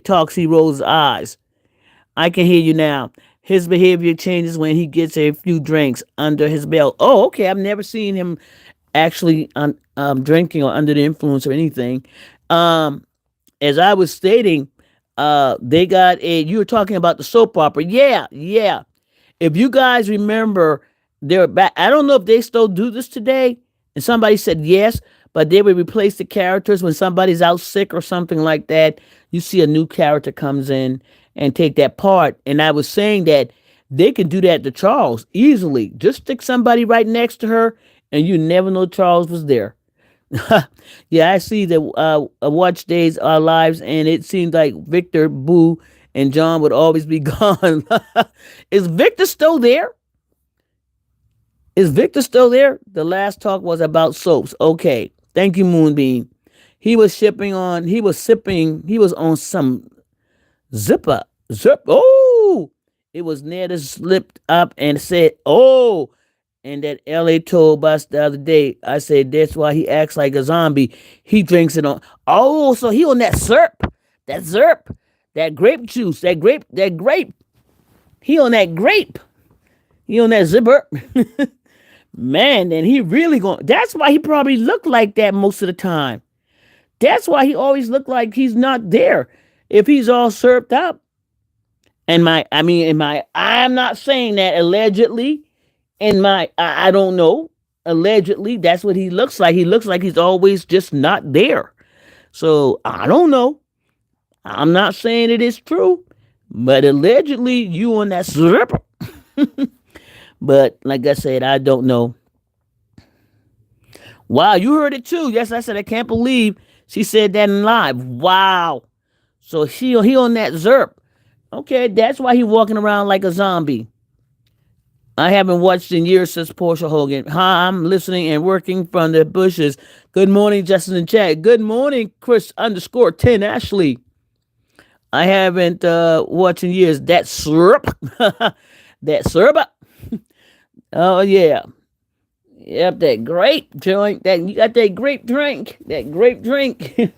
[SPEAKER 1] talks, he rolls his eyes. I can hear you now. His behavior changes when he gets a few drinks under his belt. Oh, okay. I've never seen him actually drinking or under the influence or anything. Um, as I was stating, they got a. You were talking about the soap opera. Yeah, yeah. If you guys remember, they're back. I don't know if they still do this today. And somebody said yes, but they would replace the characters when somebody's out sick or something like that. You see a new character comes in and take that part. And I was saying that they can do that to Charles easily. Just stick somebody right next to her, and you never know Charles was there. Yeah, I see the watch days our lives, and it seems like Victor, Boo, and John would always be gone. Is Victor still there? Is Victor still there? The last talk was about soaps. Okay, thank you, Moonbeam. He was sipping. He was on some zipper. Zip. Oh, it was Netta slipped up and said, "Oh." And that LA told us the other day, I said that's why he acts like a zombie. He drinks it on. Oh, so he on that zerp, that grape juice, that grape. He on that grape. He on that zipper. Man, and he really going. That's why he probably looked like that most of the time. That's why he always looked like he's not there. If he's all served up, And I'm not saying that allegedly. I don't know. Allegedly, that's what he looks like. He looks like he's always just not there. So I don't know. I'm not saying it is true, but allegedly you on that stripper. But like I said, I don't know. Wow, you heard it too. Yes, I said I can't believe she said that in live. Wow. So he on that zerp. Okay, that's why he walking around like a zombie. I haven't watched in years since Portia Hogan. Hi, I'm listening and working from the bushes. Good morning, Justin and Chad. Good morning, Chris underscore 10 Ashley. I haven't watched in years. That syrup. That syrup. Oh yeah. Yep, that grape joint. That you got that grape drink. That grape drink.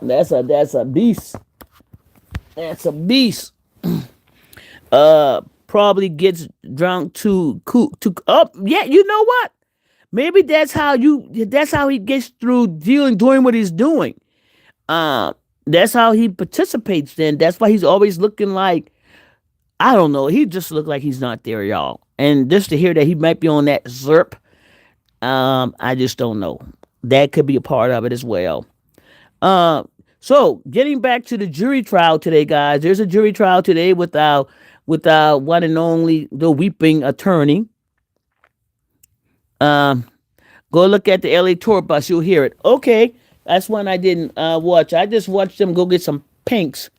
[SPEAKER 1] That's a beast. That's a beast. Probably gets drunk to up. Yeah, you know what? Maybe that's how he gets through doing what he's doing. That's how he participates then. That's why he's always looking like, I don't know, he just look like he's not there, y'all. And just to hear that he might be on that ZERP, I just don't know. That could be a part of it as well. Uh, so getting back to the jury trial today, guys. There's a jury trial today with our one and only the weeping attorney. Um, Go look at the LA tour bus. You'll hear it. Okay, that's one I didn't watch. I just watched them go get some pinks,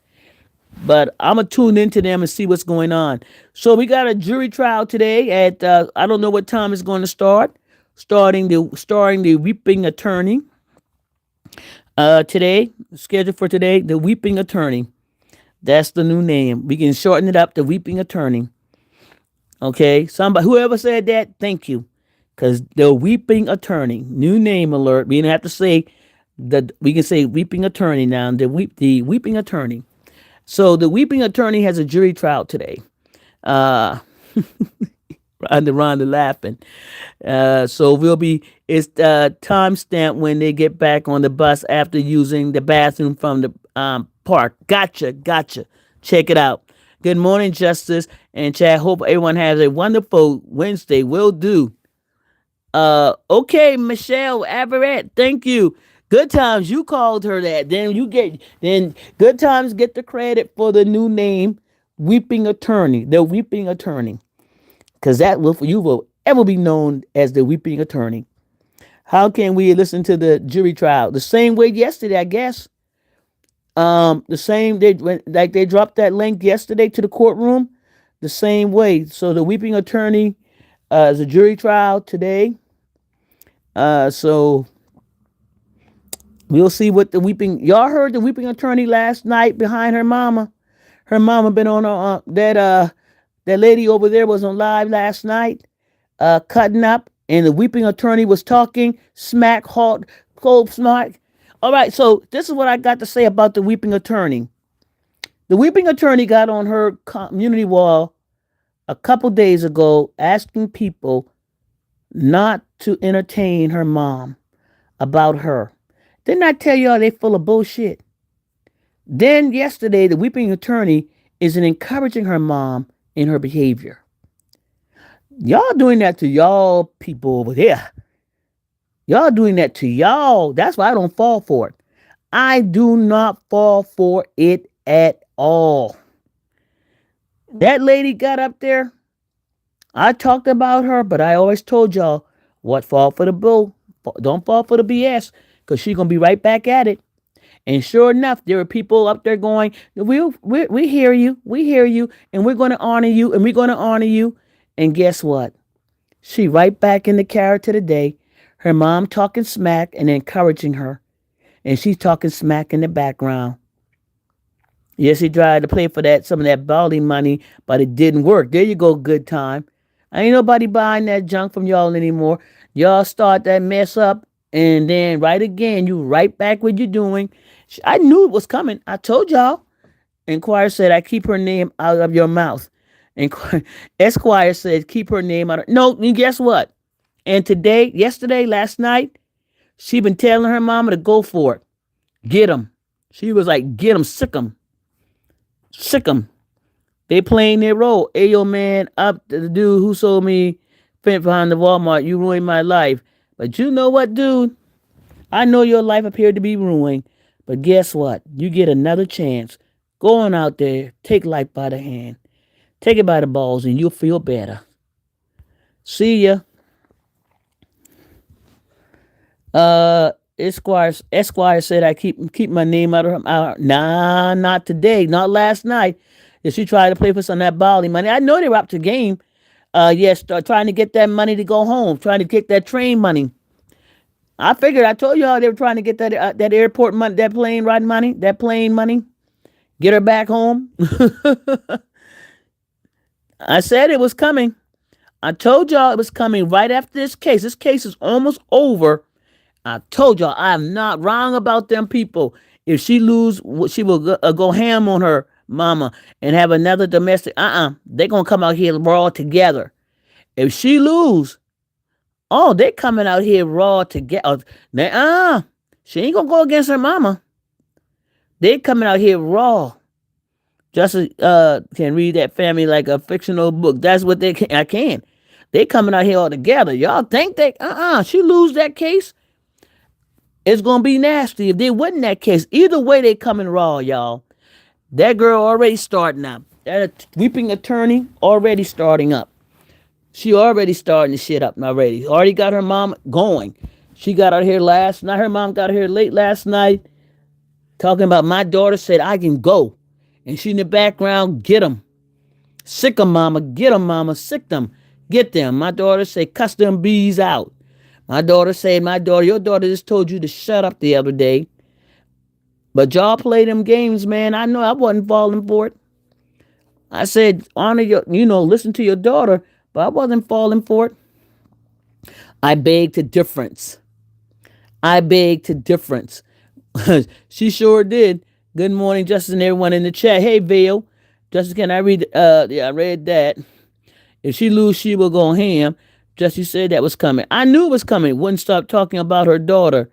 [SPEAKER 1] but I'm gonna tune into them and see what's going on. So we got a jury trial today at I don't know what time it's going to start. Starring the weeping attorney. Today, scheduled for today, the weeping attorney. That's the new name. We can shorten it up to weeping attorney. Okay, somebody, whoever said that, thank you, because the weeping attorney, new name alert. We don't have to say that. We can say weeping attorney now. The weeping attorney. So the weeping attorney has a jury trial today. Uh, Rhonda laughing. So we'll be. It's timestamp when they get back on the bus after using the bathroom from the park. Gotcha. Check it out. Good morning, Justice and Chad. Hope everyone has a wonderful Wednesday. Will do. Okay, Michelle Averett. Thank you. Good times. You called her that. Then good times get the credit for the new name, Weeping Attorney. The Weeping Attorney, because you will ever be known as the Weeping Attorney. How can we listen to the jury trial the same way yesterday? I guess. The same they dropped that link yesterday to the courtroom, the same way. So the Weeping Attorney is a jury trial today. So we'll see what the weeping. Y'all heard the weeping attorney last night behind her mama. Her mama been on that lady over there was on live last night, cutting up, and the weeping attorney was talking smack, hard, cold smack. All right, so this is what I got to say about the weeping attorney. The weeping attorney got on her community wall a couple days ago asking people not to entertain her mom about her. Didn't I tell y'all they full of bullshit? Then yesterday, the weeping attorney is encouraging her mom in her behavior. Y'all doing that to y'all people over there. Y'all doing that to y'all. That's why I don't fall for it. I do not fall for it at all. That lady got up there. I talked about her, but I always told y'all what fall for the bull. Don't fall for the BS, because she's going to be right back at it. And sure enough, there are people up there going, we hear you, and we're going to honor you, and we're going to honor you. And guess what? She right back in the character today. Her mom talking smack and encouraging her. And she's talking smack in the background. Yes, he tried to play for some of that Baldy money, but it didn't work. There you go, good time. Ain't nobody buying that junk from y'all anymore. Y'all start that mess up, and then right again, you right back what you're doing. I knew it was coming. I told y'all. Inquirer said, I keep her name out of your mouth. Esquire said, keep her name out of... No, and guess what? And yesterday, last night, she been telling her mama to go for it. Get him. She was like, get him, sick him. Sick him. They playing their role. Hey, yo, man, up the dude who sold me fence behind the Walmart. You ruined my life. But you know what, dude? I know your life appeared to be ruined. But guess what? You get another chance. Go on out there. Take life by the hand. Take it by the balls, and you'll feel better. See ya. Esquire said I keep my name out of her mouth. Nah, not today. Not last night. If she tried to play for some of that Bali money, I know they were up to game. Yes, trying to get that money to go home, trying to get that train money. I figured. I told you how they were trying to get that airport money, that plane ride money, that plane money. Get her back home. I said it was coming. I told y'all it was coming right after this case. This case is almost over. I told y'all I am not wrong about them people. If she lose, she will go ham on her mama and have another domestic. They gonna come out here raw together. If she lose, oh, they coming out here raw together. She ain't gonna go against her mama. They coming out here raw. Just can read that family like a fictional book. That's what they can. I can. They coming out here all together. Y'all think they she lose that case? It's gonna be nasty if they win that case. Either way, they coming raw, y'all. That girl already starting up. That weeping attorney already starting up. She already starting the shit up already. Already got her mom going. She got out here last night. Her mom got here late last night talking about my daughter said I can go. And she in the background, get them. Sick them, mama. Get them, mama. Sick them. Get them. My daughter said, cuss them bees out. My daughter said, your daughter just told you to shut up the other day. But y'all play them games, man. I know I wasn't falling for it. I said, honor listen to your daughter, but I wasn't falling for it. I beg to difference. I beg to difference. She sure did. Good morning, Justice, and everyone in the chat. Hey, Vale. Justice, can I read? I read that. If she lose, she will go ham. Justice said that was coming. I knew it was coming. Wouldn't stop talking about her daughter.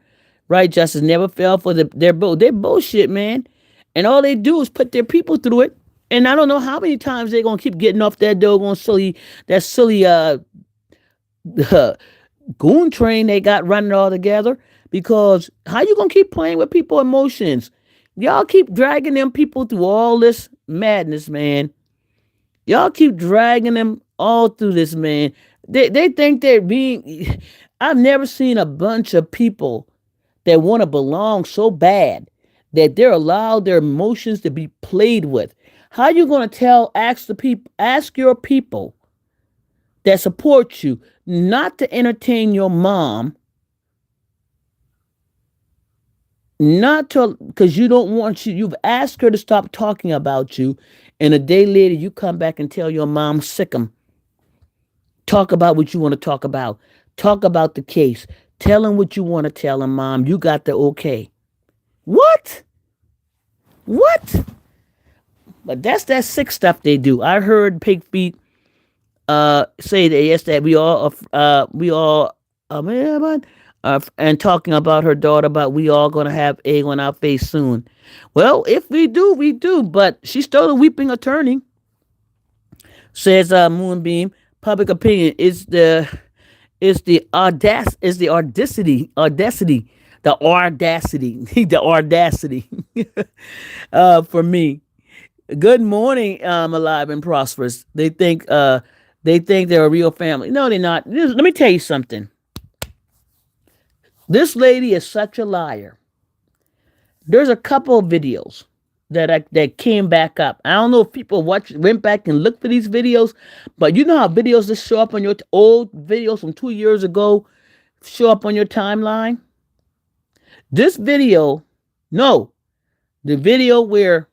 [SPEAKER 1] Right, Justice? Never fell for their bullshit, man. And all they do is put their people through it. And I don't know how many times they're going to keep getting off that doggone silly goon train they got running all together. Because how you going to keep playing with people's emotions? Y'all keep dragging them people through all this madness, man. Y'all keep dragging them all through this, man. They think they're being... I've never seen a bunch of people that want to belong so bad that they're allowed their emotions to be played with. How you going to ask your people that support you not to entertain your mom, not to, because you don't want you've asked her to stop talking about you, and a day later you come back and tell your mom sick 'em. Talk about what you want to talk about. Talk about the case. Tell him what you want to tell him, mom. You got the okay. What? But that's that sick stuff they do. I heard Pig Feet say that yes, that we all and talking about her daughter, about we all gonna have egg on our face soon. Well, if we do, we do. But she's still a weeping attorney. Says Moonbeam. Public opinion is the audacity the audacity for me. Good morning, alive and prosperous. They think they're a real family. No, they're not. Let me tell you something. This lady is such a liar. There's a couple of videos that came back up. I don't know if people went back and looked for these videos, but you know how videos just show up on your old videos from 2 years ago show up on your timeline? This video, no, the video where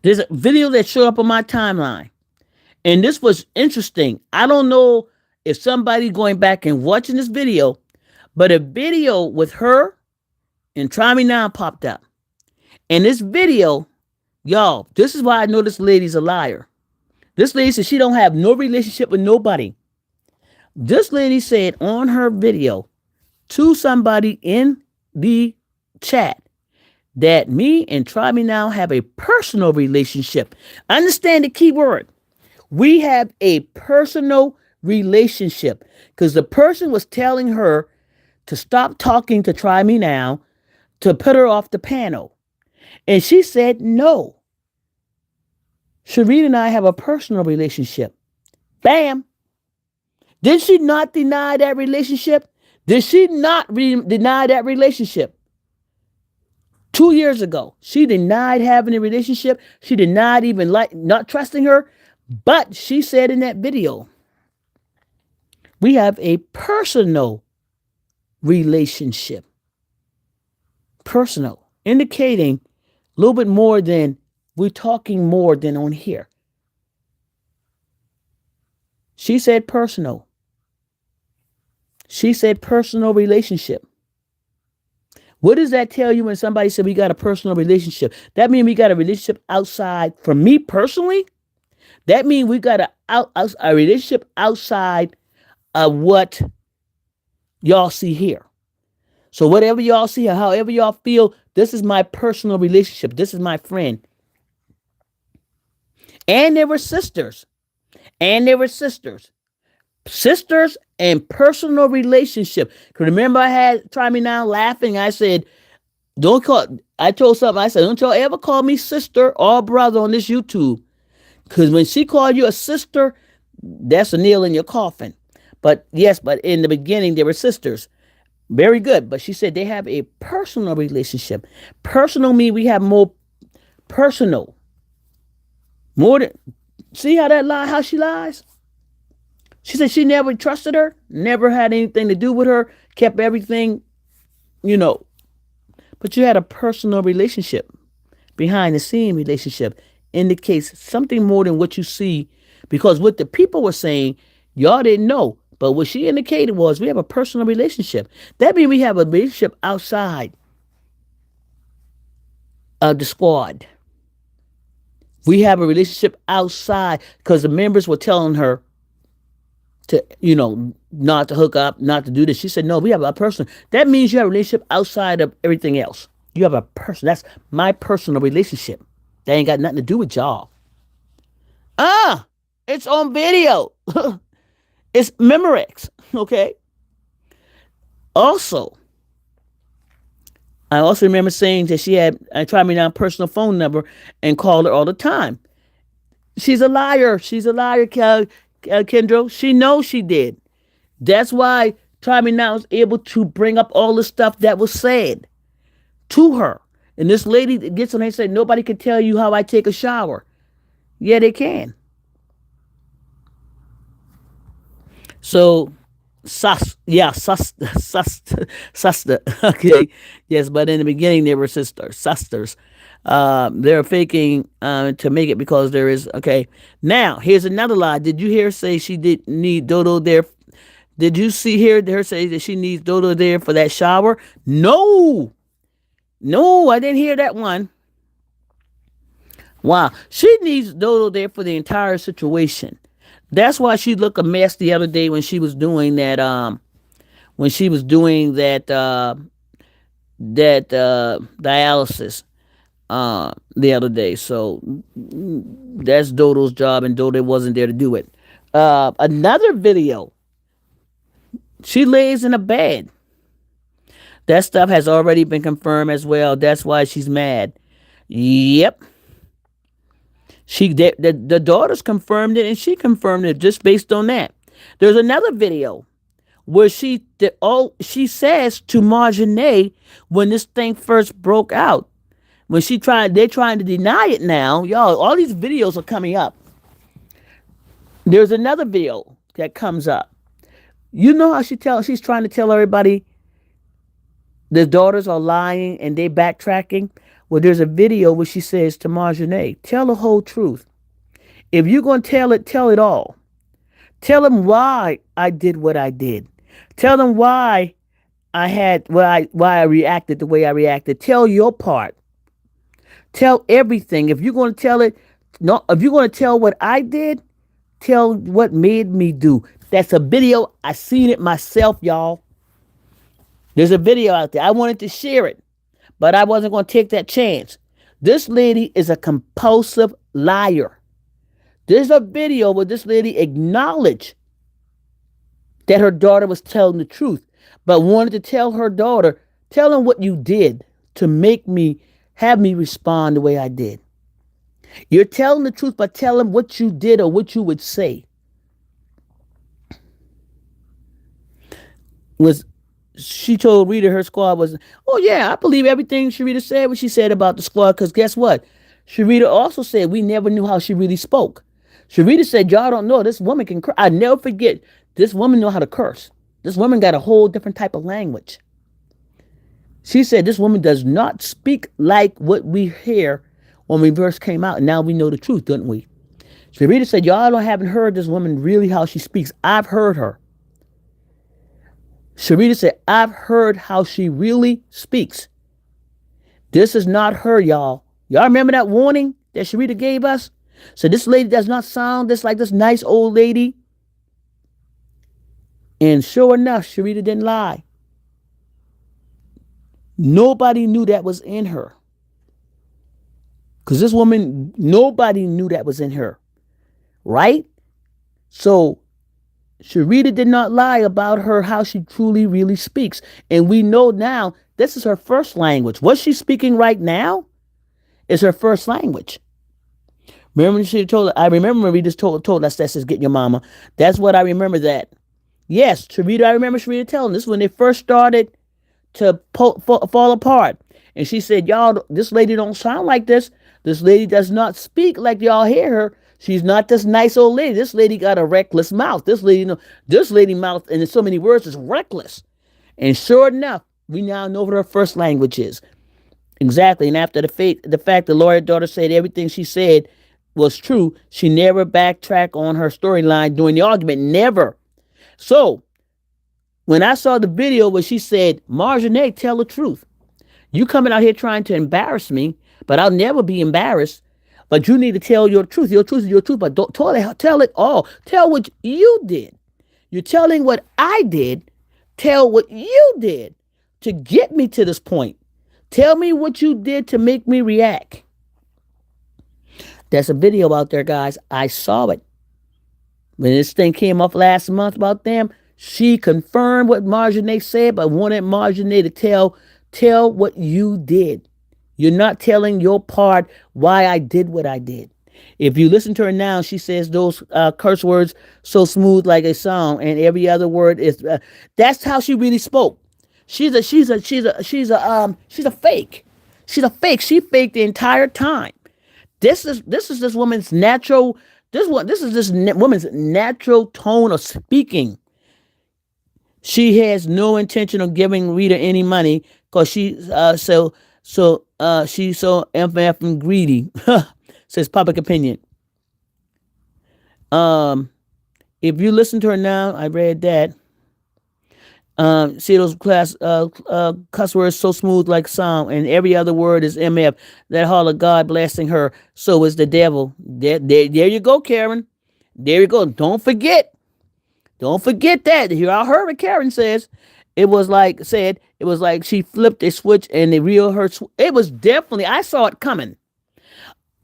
[SPEAKER 1] there's a video that showed up on my timeline. And this was interesting. I don't know if somebody going back and watching this video, but a video with her and Try Me Now popped up. And this video, y'all, this is why I know this lady's a liar. This lady said she don't have no relationship with nobody. This lady said on her video to somebody in the chat that me and Try Me Now have a personal relationship. Understand the key word. We have a personal relationship because the person was telling her to stop talking to Try Me Now, to put her off the panel. And she said no. Shireen and I have a personal relationship. Bam. Did she not deny that relationship? Did she not deny that relationship? 2 years ago, she denied having a relationship. She denied even not trusting her. But she said in that video, we have a personal relationship. Personal, indicating a little bit more than we're talking more than on here. She said personal. She said personal relationship. What does that tell you when somebody said we got a personal relationship? That means we got a relationship outside. For me personally, that means we got a relationship outside of what y'all see here. So whatever y'all see, however y'all feel, this is my personal relationship. This is my friend. And they were sisters. And they were sisters. Sisters and personal relationship. Remember I had Try Me Now laughing. I said, don't call, I told something. I said, don't y'all ever call me sister or brother on this YouTube. Because when she called you a sister, that's a nail in your coffin. But yes, but in the beginning, they were sisters. Very good. But she said they have a personal relationship. Personal means we have more personal. More than, see how that lie, how she lies? She said she never trusted her, never had anything to do with her, kept everything, you know. But you had a personal relationship, behind the scene relationship, indicates something more than what you see. Because what the people were saying, y'all didn't know. But what she indicated was we have a personal relationship. That means we have a relationship outside of the squad. We have a relationship outside because the members were telling her to, not to hook up, not to do this. She said, no, we have a personal. That means you have a relationship outside of everything else. You have a person. That's my personal relationship. That ain't got nothing to do with y'all. It's on video. It's Memorex, okay? Also, I also remember saying that she had Try Me Now personal phone number and called her all the time. She's a liar. She's a liar, Kendra. She knows she did. That's why Try Me Now was able to bring up all the stuff that was said to her. And this lady gets on there and said, nobody can tell you how I take a shower. Yeah, they can. So, okay. Yes, but in the beginning they were sisters. They're faking to make it because there is, okay. Now, here's another lie. Did you hear her say she did need Dodo there? Did you hear her say that she needs Dodo there for that shower? No, I didn't hear that one. Wow, she needs Dodo there for the entire situation. That's why she looked a mess the other day when she was doing that. Dialysis the other day. So that's Dodo's job, and Dodo wasn't there to do it. Another video. She lays in a bed. That stuff has already been confirmed as well. That's why she's mad. Yep. The daughters confirmed it, and she confirmed it just based on that. There's another video where she says to Marjanae when this thing first broke out, when they're trying to deny it now. Y'all, all these videos are coming up. There's another video that comes up. You know how she's trying to tell everybody the daughters are lying and they backtracking? Well, there's a video where she says to Marjanae, tell the whole truth. If you're going to tell it all. Tell them why I did what I did. Tell them why why I reacted the way I reacted. Tell your part. Tell everything. If you're going to tell it, no, if you're going to tell what I did, tell what made me do. That's a video. I seen it myself, y'all. There's a video out there. I wanted to share it. but I wasn't going to take that chance. This lady is a compulsive liar. There's a video where this lady acknowledged that her daughter was telling the truth, but wanted to tell her daughter, tell him what you did to make me, have me respond the way I did. You're telling the truth, but tell him what you did or what you would say. Was she told Rita her squad was, oh yeah, I believe everything Sharita said, what she said about the squad, because guess what? Sharita also said we never knew how she really spoke. Sharita said, y'all don't know, this woman can curse. I never forget, this woman know how to curse. This woman got a whole different type of language. She said this woman does not speak like what we hear when we first came out, and now we know the truth, don't we? Sharita said, y'all don't haven't heard this woman really how she speaks. I've heard her. Sharita said, I've heard how she really speaks. This is not her, y'all. Y'all remember that warning that Sharita gave us? So this lady does not sound just like this nice old lady. And sure enough, Sharita didn't lie. Nobody knew that was in her. Because this woman, nobody knew that was in her. Right? So Sharita did not lie about her, how she truly, really speaks. And we know now this is her first language. What she's speaking right now is her first language. Remember she told, I remember Rita told us that's just getting your mama. That's what I remember that. Yes, Sharita, I remember Sharita telling this when they first started to fall apart. And she said, y'all, this lady don't sound like this. This lady does not speak like y'all hear her. She's not this nice old lady. This lady got a reckless mouth. This lady mouth, and in so many words, is reckless. And sure enough, we now know what her first language is. Exactly. And after the fact the lawyer daughter said everything she said was true, she never backtracked on her storyline during the argument. Never. So, when I saw the video where she said, Marjane, tell the truth. You coming out here trying to embarrass me, but I'll never be embarrassed. But you need to tell your truth. Your truth is your truth, but don't tell it all. Tell what you did. You're telling what I did. Tell what you did to get me to this point. Tell me what you did to make me react. There's a video out there, guys. I saw it. When this thing came up last month about them, she confirmed what Marjane said, but wanted Marjane to tell what you did. You're not telling your part why I did what I did. If you listen to her now, she says those curse words so smooth like a song, and every other word is. That's how she really spoke. She's a fake. She's a fake. She faked the entire time. This is this woman's natural. This is this woman's natural tone of speaking. She has no intention of giving Rita any money because she's so MF and greedy. Says public opinion. If you listen to her now, I read that. See those cuss words so smooth like Psalm, and every other word is MF. That heart of God blessing her, so is the devil. There you go, Karen. There you go. Don't forget that. Here I heard what Karen says. It was like she flipped a switch and the real her. It was definitely, I saw it coming.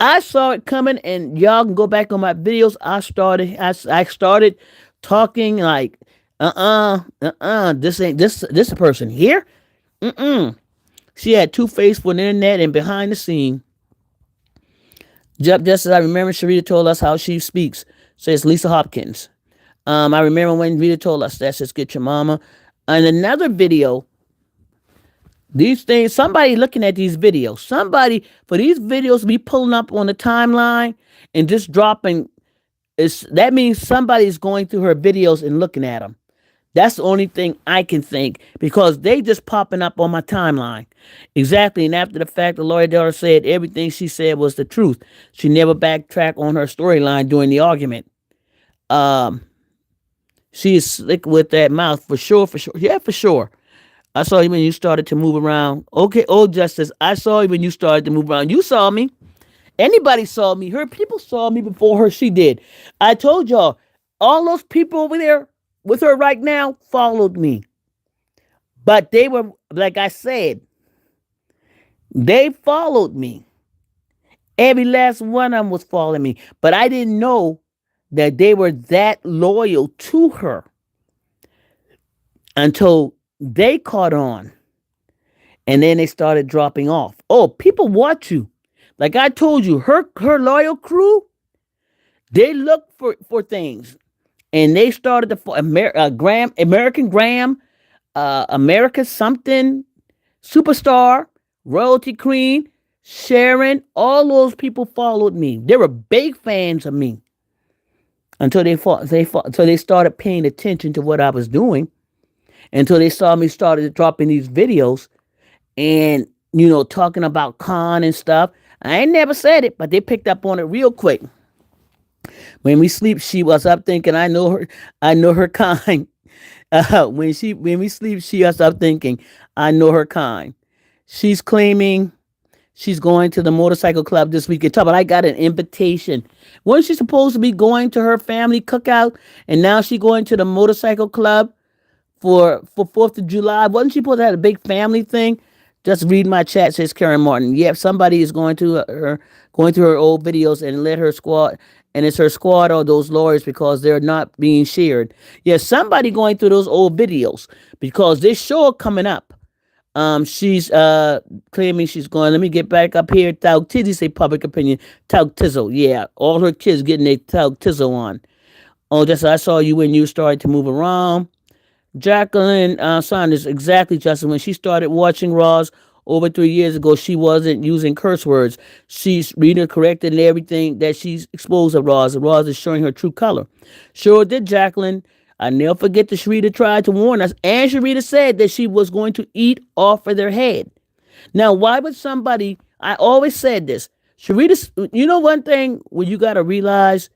[SPEAKER 1] And y'all can go back on my videos. I started talking like, this ain't this person here. She had two-face for the internet and behind the scene. Just as I remember, Sharita told us how she speaks. Says Lisa Hopkins. I remember when Rita told us that. Says get your mama. And another video. These things, somebody looking at these videos, for these videos be pulling up on the timeline and just dropping, that means somebody's going through her videos and looking at them. That's the only thing I can think, because they just popping up on my timeline. Exactly. And after the fact, the lawyer daughter said everything she said was the truth. She never backtracked on her storyline during the argument. She is slick with that mouth for sure. Yeah, for sure. I saw you when you started to move around. Okay, old Justice, I saw you when you started to move around. You saw me. Anybody saw me. Her people saw me before her. She did. I told y'all, all those people over there with her right now followed me. But they were, like I said, They followed me. Every last one of them was following me. But I didn't know that they were that loyal to her until they caught on. And then they started dropping off. Oh, people watch you. Like I told you, her loyal crew, they look for things. And they started to American Graham, America something, Superstar, Royalty Queen, Sharon, all those people followed me. They were big fans of me until until they started paying attention to what I was doing. Until they saw me started dropping these videos and talking about Khan and stuff. I ain't never said it, but they picked up on it real quick. When we sleep, she was up thinking, I know her. I know her kind. When we sleep, she was up thinking, I know her kind. She's claiming she's going to the motorcycle club this weekend. But I got an invitation. Wasn't she supposed to be going to her family cookout, and now she going to the motorcycle club for 4th of July? Wasn't she supposed to have a big family thing? Just read my chat, says Karen Martin. Yep, somebody is going through her old videos and let her squad, and it's her squad or those lawyers because they're not being shared. Yes, somebody going through those old videos because this show coming up. She's claiming she's going. Let me get back up here. Tauk Tizzy say public opinion. Tauk Tizzle, yeah, all her kids getting their Tauk Tizzle on. Oh, just I saw you when you started to move around. Jacqueline Saunders, exactly, Justin. When she started watching Raws over 3 years ago, she wasn't using curse words. She's reading corrected and everything that she's exposed of Raws. And Raws is showing her true color. Sure did, Jacqueline. I never forget that Sharita tried to warn us, and Sharita said that she was going to eat off of their head. Now, why would somebody? I always said this. Sharita, one thing when you got to realize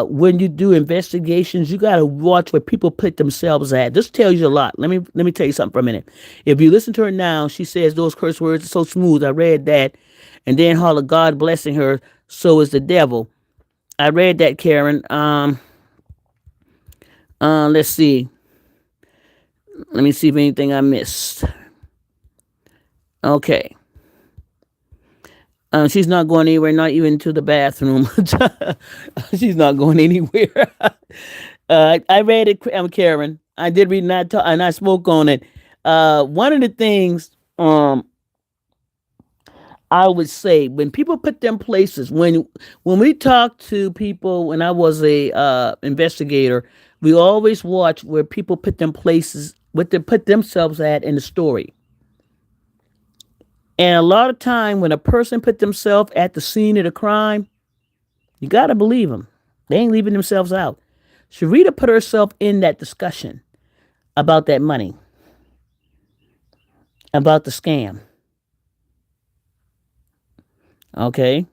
[SPEAKER 1] when you do investigations, you gotta watch where people put themselves at. This tells you a lot. Let me tell you something for a minute. If you listen to her now, she says those curse words are so smooth. I read that, and then holler, God blessing her. So is the devil. I read that, Karen. Let's see. Let me see if anything I missed. Okay. She's not going anywhere, not even to the bathroom. She's not going anywhere. I read it, Karen. I did read and I spoke on it. One of the things I would say when people put them places, when we talk to people, when I was a investigator, we always watch where people put them places, what they put themselves at in the story. And a lot of time when a person put themselves at the scene of the crime, you got to believe them. They ain't leaving themselves out. Sharita put herself in that discussion about that money, about the scam. Okay?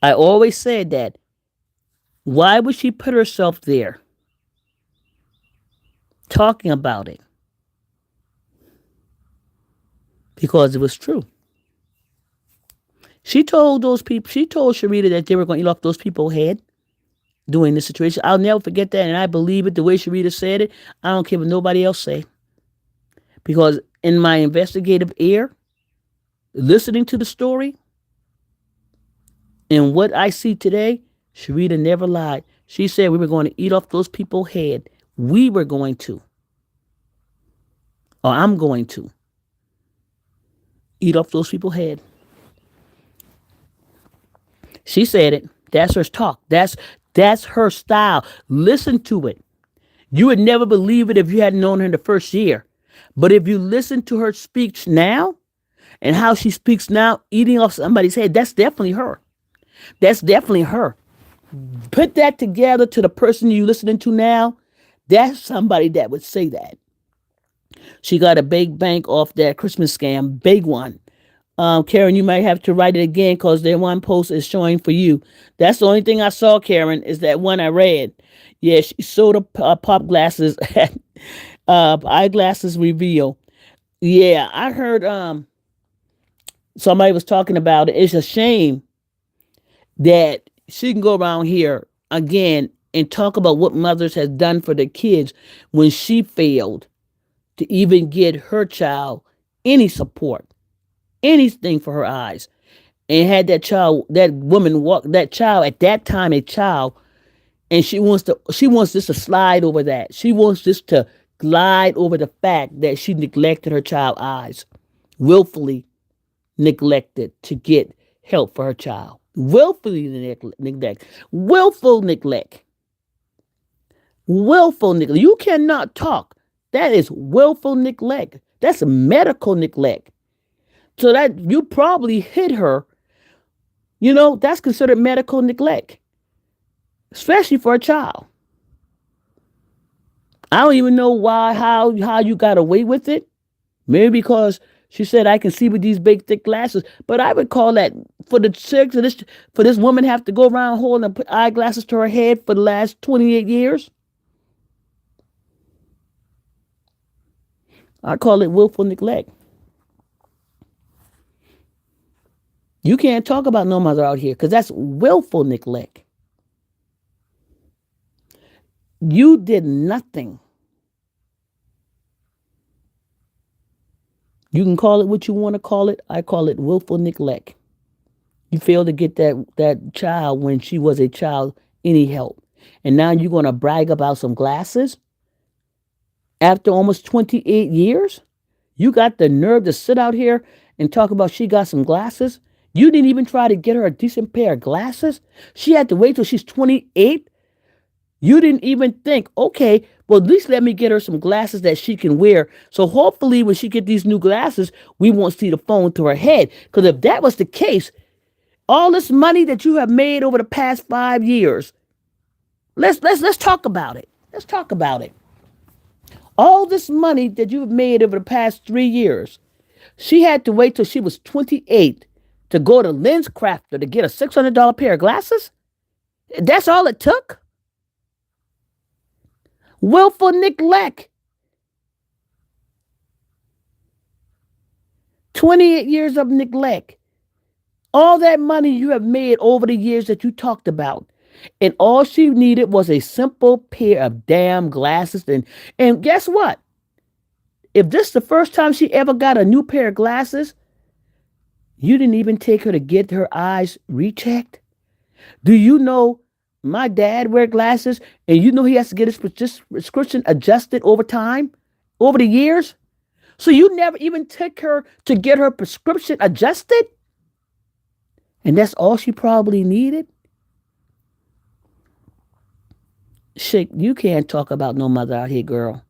[SPEAKER 1] I always said that. Why would she put herself there talking about it? Because it was true. She told Sharita that they were going to eat off those people's head during this situation. I'll never forget that, and I believe it the way Sharita said it. I don't care what nobody else say. Because in my investigative ear, listening to the story, and what I see today, Sharita never lied. She said we were going to eat off those people's head. We were going to. Or I'm going to. Eat off those people's head. She said it. That's her talk. That's her style. Listen to it. You would never believe it if you hadn't known her in the first year. But if you listen to her speech now and how she speaks now, eating off somebody's head, that's definitely her. That's definitely her. Put that together to the person you listening to now. That's somebody that would say that. She got a big bank off that Christmas scam, big one. Karen, you might have to write it again because that one post is showing for you. That's the only thing I saw, Karen, is that one I read. Yeah, she sold a pop glasses at eyeglasses reveal. Yeah, I heard somebody was talking about it. It's a shame that she can go around here again and talk about what mothers has done for their kids when she failed to even get her child any support. anything for her eyes, and had that woman walk, that child at that time, a child, and she wants this to slide over that. She wants this to glide over the fact that she neglected her child's eyes, willfully neglected to get help for her child. Willfully neglect. Willful neglect. Willful neglect. You cannot talk. That is willful neglect. That's medical neglect. So that you probably hit her. That's considered medical neglect, especially for a child. I don't even know how you got away with it. Maybe because she said I can see with these big thick glasses. But I would call that for the sake of this woman have to go around holding and put eyeglasses to her head for the last 28 years. I call it willful neglect. You can't talk about no mother out here because that's willful neglect. You did nothing. You can call it what you want to call it. I call it willful neglect. You failed to get that child when she was a child any help. And now you're going to brag about some glasses after almost 28 years? You got the nerve to sit out here and talk about she got some glasses? You didn't even try to get her a decent pair of glasses? She had to wait till she's 28? You didn't even think, okay, well, at least let me get her some glasses that she can wear. So hopefully when she get these new glasses, we won't see the phone to her head. Because if that was the case, all this money that you have made over the past 5 years, let's talk about it. Let's talk about it. All this money that you've made over the past 3 years, she had to wait till she was 28 to go to Lens Crafter to get a $600 pair of glasses? That's all it took? Willful neglect. 28 years of neglect. All that money you have made over the years that you talked about. And all she needed was a simple pair of damn glasses. And guess what? If this is the first time she ever got a new pair of glasses, you didn't even take her to get her eyes rechecked? Do you know my dad wear glasses and you know he has to get his prescription adjusted over time, over the years? So you never even took her to get her prescription adjusted? And that's all she probably needed? Shit, you can't talk about no mother out here, girl.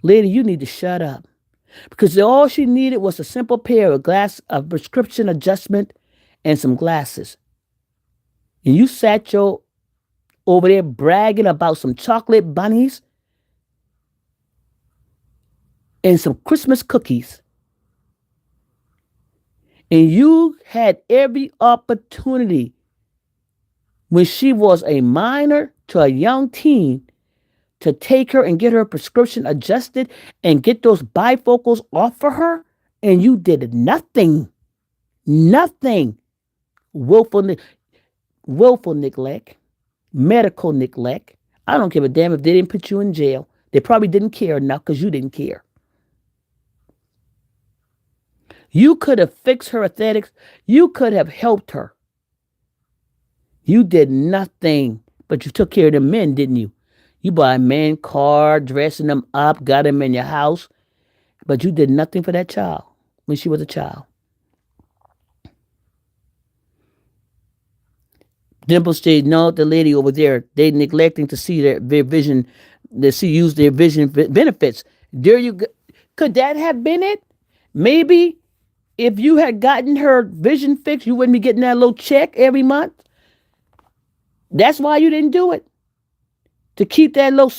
[SPEAKER 1] Lady, you need to shut up. Because all she needed was a simple pair of prescription adjustment and some glasses. And you sat your over there bragging about some chocolate bunnies and some Christmas cookies. And you had every opportunity when she was a minor to a young teen to take her and get her prescription adjusted and get those bifocals off for her, and you did nothing. Nothing. Willful neglect, medical neglect. I don't give a damn if they didn't put you in jail. They probably didn't care enough because you didn't care. You could have fixed her aesthetics. You could have helped her. You did nothing, but you took care of the men, didn't you? You bought a man car, dressing them up, got him in your house, but you did nothing for that child when she was a child. Dimple said, no, the lady over there, they neglecting to see their vision, use their vision benefits. There you go. Could that have been it? Maybe if you had gotten her vision fixed, you wouldn't be getting that little check every month. That's why you didn't do it. To keep that little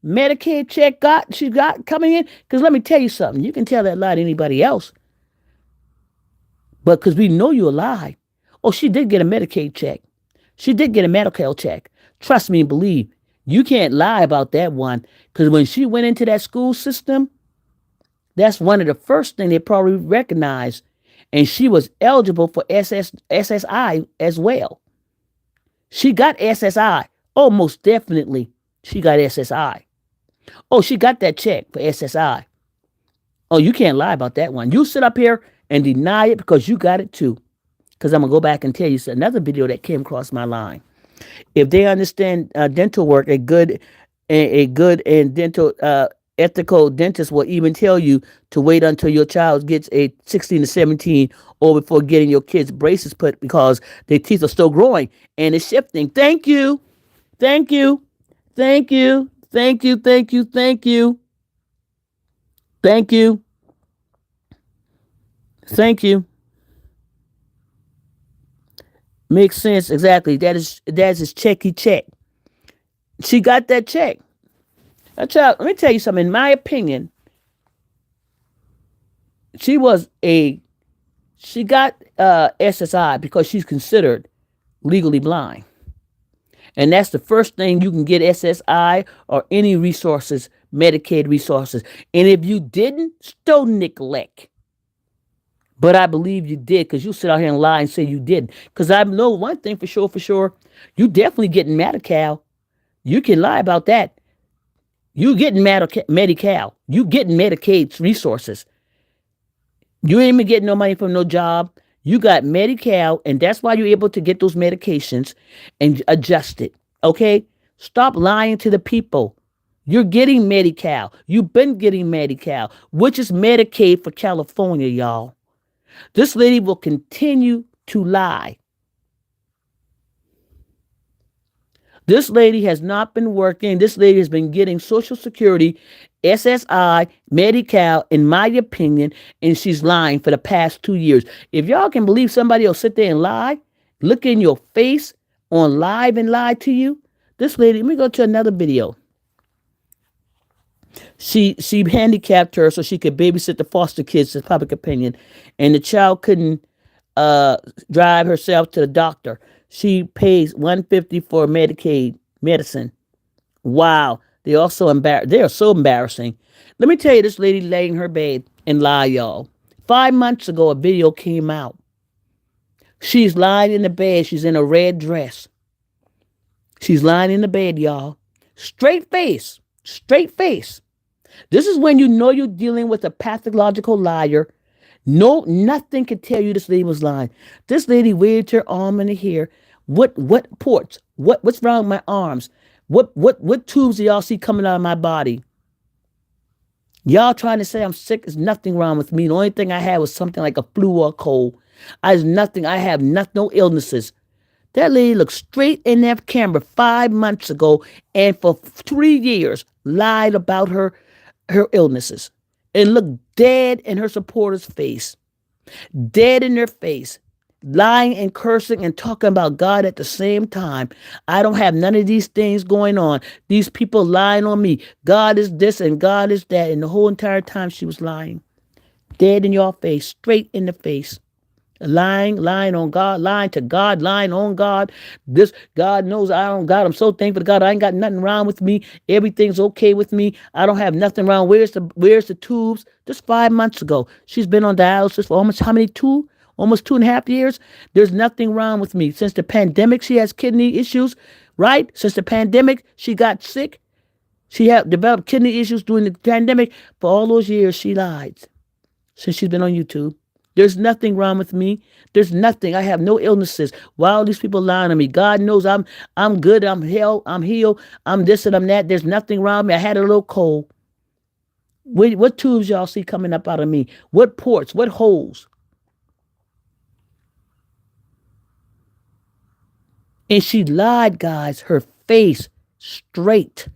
[SPEAKER 1] Medicaid check she got coming in. Because let me tell you something. You can tell that lie to anybody else. But because we know you a lie. Oh, she did get a Medicaid check. She did get a medical check. Trust me and believe. You can't lie about that one. Because when she went into that school system, that's one of the first things they probably recognized. And she was eligible for SSI as well. She got SSI. Oh, most definitely, she got SSI. Oh, she got that check for SSI. Oh, you can't lie about that one. You sit up here and deny it because you got it too. Because I'm going to go back and tell you another video that came across my line. If they understand dental work, a good and dental ethical dentist will even tell you to wait until your child gets a 16 to 17 or before getting your kids braces put because their teeth are still growing and it's shifting. Thank you. Thank you. Thank you. Thank you. Thank you. Thank you. Thank you. Thank you. Makes sense. Exactly. That is his checky check. She got that check. That child, let me tell you something. In my opinion, she was a she got SSI because she's considered legally blind. And that's the first thing you can get SSI or any resources, Medicaid resources. And if you didn't, still neglect. But I believe you did because you sit out here and lie and say you didn't. Because I know one thing for sure, you definitely getting Medi-Cal. You can lie about that. You getting Medi-Cal. You getting Medicaid resources. You ain't even getting no money from no job. You got Medi-Cal, and that's why you're able to get those medications and adjust it. Okay? Stop lying to the people. You're getting Medi-Cal. You've been getting Medi-Cal, which is Medicaid for California, y'all. This lady will continue to lie. This lady has not been working. This lady has been getting Social Security, SSI, Medi-Cal, in my opinion, and she's lying for the past 2 years. If y'all can believe somebody will sit there and lie, look in your face on live and lie to you, this lady, let me go to another video. She handicapped her so she could babysit the foster kids, is public opinion, and the child couldn't drive herself to the doctor. She pays $150 for Medicaid medicine. Wow, they are so embarrassing. Let me tell you, this lady lay in her bed and lie, y'all. 5 months ago, a video came out. She's lying in the bed. She's in a red dress. She's lying in the bed, y'all. Straight face. Straight face. This is when you know you're dealing with a pathological liar. No, nothing could tell you this lady was lying. This lady waved her arm in the air. What ports? What's wrong with my arms? What tubes do y'all see coming out of my body? Y'all trying to say I'm sick? There's nothing wrong with me. The only thing I had was something like a flu or a cold. I have no illnesses. That lady looked straight in that camera 5 months ago and for 3 years lied about her illnesses and looked dead in her supporters' face. Dead in their face. Lying and cursing and talking about God at the same time. I don't have none of these things going on. These people lying on me. God is this and God is that. And the whole entire time she was lying. Dead in your face. Straight in the face. Lying on God, lying to God, lying on God. This God knows I don't God. I'm so thankful to God. I ain't got nothing wrong with me. Everything's okay with me. I don't have nothing wrong. Where's the tubes? Just 5 months ago. She's been on dialysis for almost how many? Almost 2.5 years. There's nothing wrong with me. Since the pandemic, she has kidney issues, right? Since the pandemic, she got sick. She had developed kidney issues during the pandemic. For all those years, she lied. Since she's been on YouTube. There's nothing wrong with me. There's nothing. I have no illnesses. Why are these people lying to me? God knows I'm good. I'm healed. I'm this and I'm that. There's nothing wrong with me. I had a little cold. What tubes y'all see coming up out of me? What ports? What holes? And she lied, guys. Her face straight.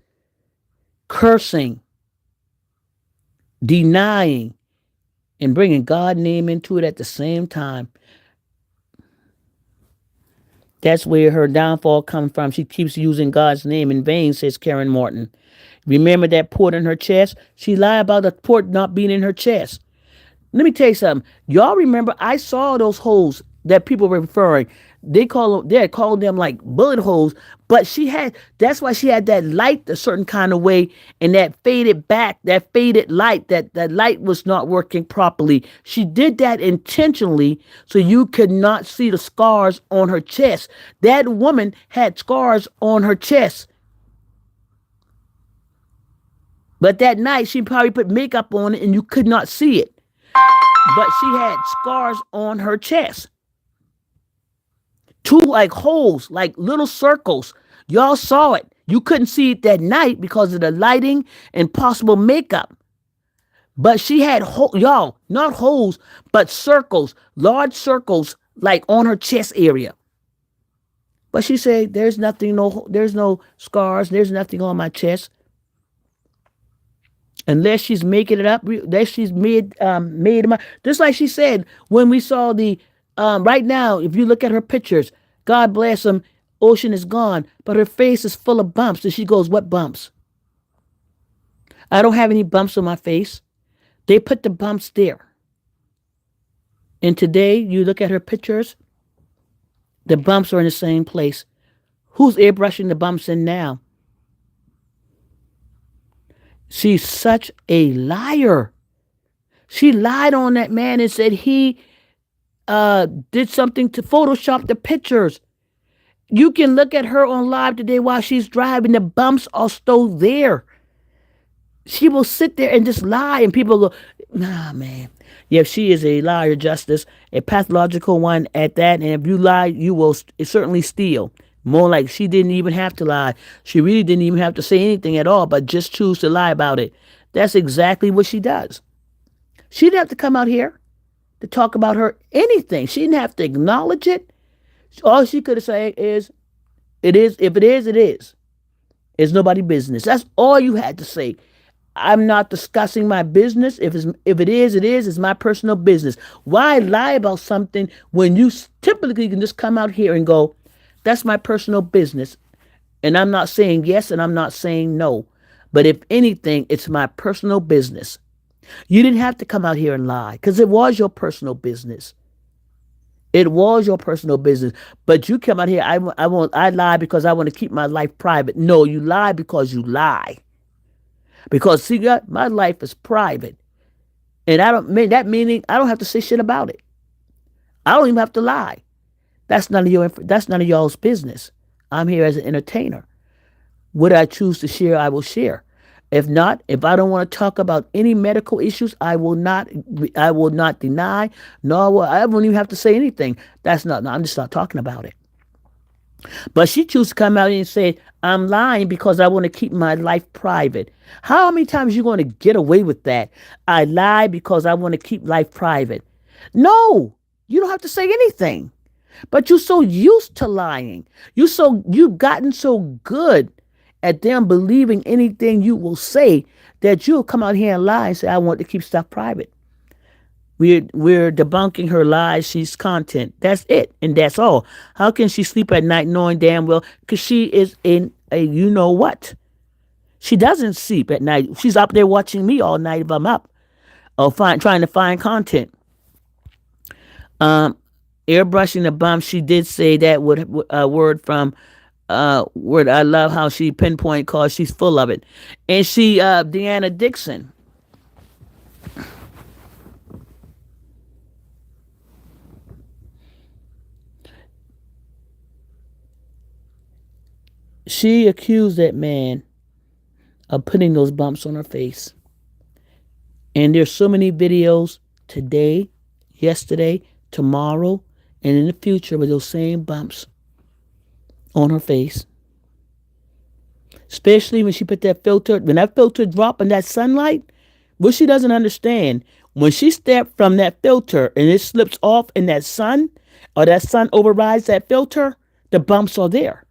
[SPEAKER 1] Cursing. Denying. And bringing God's name into it at the same time. That's where her downfall comes from. She keeps using God's name in vain, says Karen Morton. Remember that port in her chest? She lied about the port not being in her chest. Let me tell you something. Y'all remember, I saw those holes that people were referring. They're calling them like bullet holes, but that's why she had that light a certain kind of way, and that faded light, that light was not working properly. She did that intentionally so you could not see the scars on her chest. That woman had scars on her chest. But that night, she probably put makeup on it and you could not see it. but she had scars on her chest. Two like holes, like little circles. Y'all saw it. You couldn't see it that night because of the lighting and possible makeup. But she had y'all, not holes, but circles, large circles, like on her chest area. But she said, "There's nothing, there's no scars, there's nothing on my chest, unless she's making it up, unless she's made them up." Just like she said when we saw the, right now, if you look at her pictures, God bless them, Ocean is gone, but her face is full of bumps. And she goes, "What bumps? I don't have any bumps on my face. They put the bumps there." And today, you look at her pictures, the bumps are in the same place. Who's airbrushing the bumps in now? She's such a liar. She lied on that man and said he did something to Photoshop the pictures. You can look at her on live today while she's driving. The bumps are still there. She will sit there and just lie, and people go, "Nah, man." Yeah, she is a liar, Justice, a pathological one at that. And if you lie, you will certainly steal. More like she didn't even have to lie. She really didn't even have to say anything at all, but just choose to lie about it. That's exactly what she does. She didn't have to come out here to talk about her anything. She didn't have to acknowledge it. All she could have said is, "It is. If it is, it is. It's nobody's business." That's all you had to say. "I'm not discussing my business. If it is, it is. It's my personal business." Why lie about something when you typically can just come out here and go, "That's my personal business, and I'm not saying yes and I'm not saying no. But if anything, it's my personal business." You didn't have to come out here and lie because it was your personal business. It was your personal business. But you come out here, I lie because I want to keep my life private. No, you lie because you lie. Because see, my life is private. And I don't mean that, meaning I don't have to say shit about it. I don't even have to lie. That's none of y'all's business. I'm here as an entertainer. What I choose to share, I will share. If not, if I don't want to talk about any medical issues, I will not deny, nor will I won't even have to say anything. That's not, no, I'm just not talking about it. But she chose to come out and say, "I'm lying because I want to keep my life private." How many times are you going to get away with that? "I lie because I want to keep life private." No, you don't have to say anything. But you're so used to lying. You've gotten so good at them believing anything you will say that you'll come out here and lie and say, "I want to keep stuff private." We're debunking her lies. She's content. That's it, and that's all. How can she sleep at night knowing damn well? Because she is in a you know what. She doesn't sleep at night. She's up there watching me all night if I'm up, or trying to find content. Um, Airbrushing the bump. She did say that with a word from word. I love how she pinpoint cause she's full of it, and she Deanna Dixon. She accused that man of putting those bumps on her face. And there's so many videos today, yesterday, tomorrow, and in the future with those same bumps on her face. Especially when she put that filter, when that filter drop in that sunlight, what she doesn't understand, when she stepped from that filter and it slips off in that sun, or that sun overrides that filter, the bumps are there.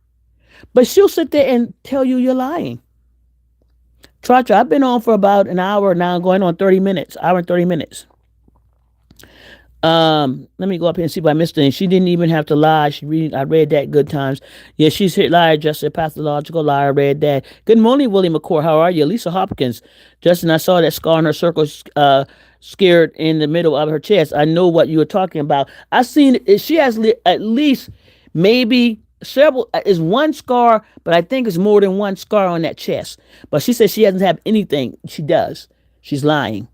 [SPEAKER 1] But she'll sit there and tell you you're lying. Try. I've been on for about an hour now, going on 30 minutes, hour and 30 minutes. Let me go up here and see if I missed anything. She didn't even have to lie. I read that good times. Yeah, she's hit liar, just a pathological liar. I read that. Good morning, Willie McCord. How are you? Lisa Hopkins. Justin, I saw that scar on her circle, scared in the middle of her chest. I know what you were talking about. I seen it. She has at least maybe several, is one scar, but I think it's more than one scar on that chest. But she says she doesn't have anything. She does. She's lying.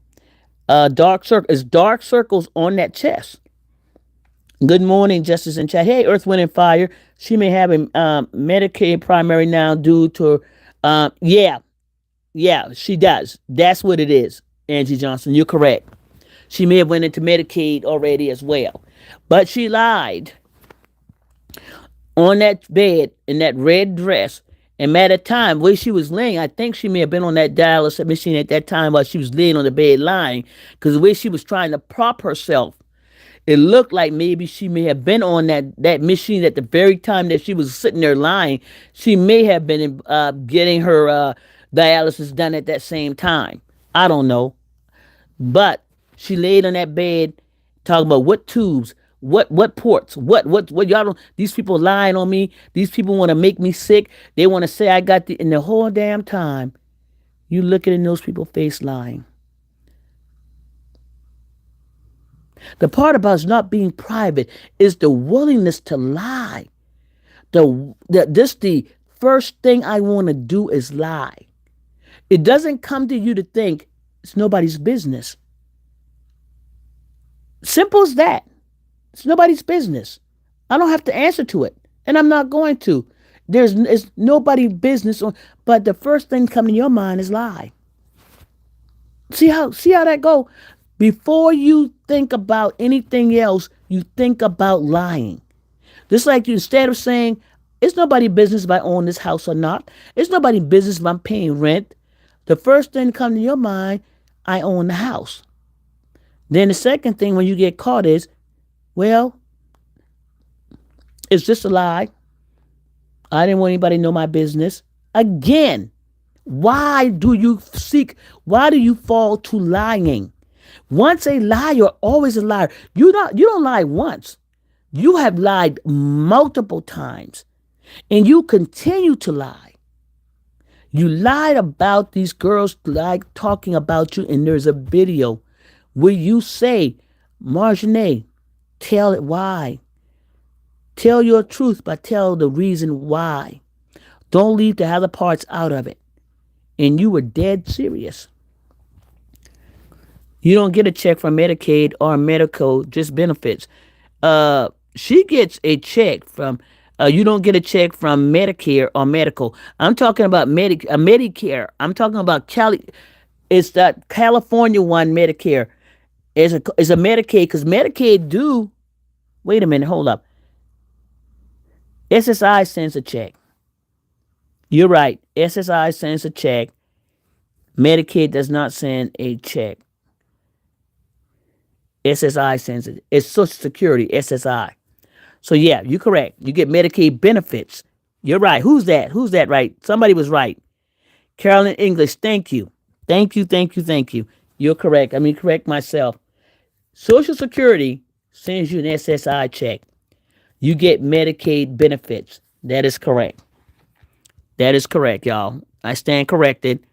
[SPEAKER 1] Dark circles on that chest. Good morning, Justice in chat. Hey, Earth, Wind, and Fire. She may have a Medicaid primary now due to, yeah, she does. That's what it is, Angie Johnson. You're correct. She may have went into Medicaid already as well. But she lied on that bed in that red dress. And at the time, where she was laying, I think she may have been on that dialysis machine at that time while she was laying on the bed lying. Because the way she was trying to prop herself, it looked like maybe she may have been on that machine at the very time that she was sitting there lying. She may have been getting her dialysis done at that same time. I don't know. But she laid on that bed talking about what tubes, what ports, what y'all don't, these people lying on me. These people want to make me sick. They want to say I got the, in the whole damn time. You looking in those people's face lying. The part about not being private is the willingness to lie. The first thing I want to do is lie. It doesn't come to you to think it's nobody's business. Simple as that. It's nobody's business. I don't have to answer to it, and I'm not going to. It's nobody's business. But the first thing coming to your mind is lie. See how that go. Before you think about anything else, you think about lying. Just like you, instead of saying it's nobody's business if I own this house or not, it's nobody's business if I'm paying rent. The first thing comes to your mind, I own the house. Then the second thing when you get caught is, well, it's just a lie. I didn't want anybody to know my business. Again, why do you fall to lying? Once a liar, always a liar. You don't lie once. You have lied multiple times. And you continue to lie. You lied about these girls like talking about you, and there's a video where you say, Marjane, tell it why. Tell your truth, but tell the reason why. Don't leave the other parts out of it. And you were dead serious. You don't get a check from Medicaid or medical, just benefits. She gets a check from. You don't get a check from Medicare or medical. I'm talking about Medicare. I'm talking about Cali. It's that California one, Medicare. It's a Medicaid because Medicaid do. Wait a minute, hold up. SSI sends a check. You're right. SSI sends a check. Medicaid does not send a check. SSI sends it. It's Social Security, SSI. So yeah, you're correct. You get Medicaid benefits. You're right. Who's that? Who's that right? Somebody was right. Carolyn English, thank you. Thank you, thank you, thank you. You're correct. I mean, correct myself. Social Security sends you an SSI check. You get Medicaid benefits. That is correct. That is correct, y'all. I stand corrected.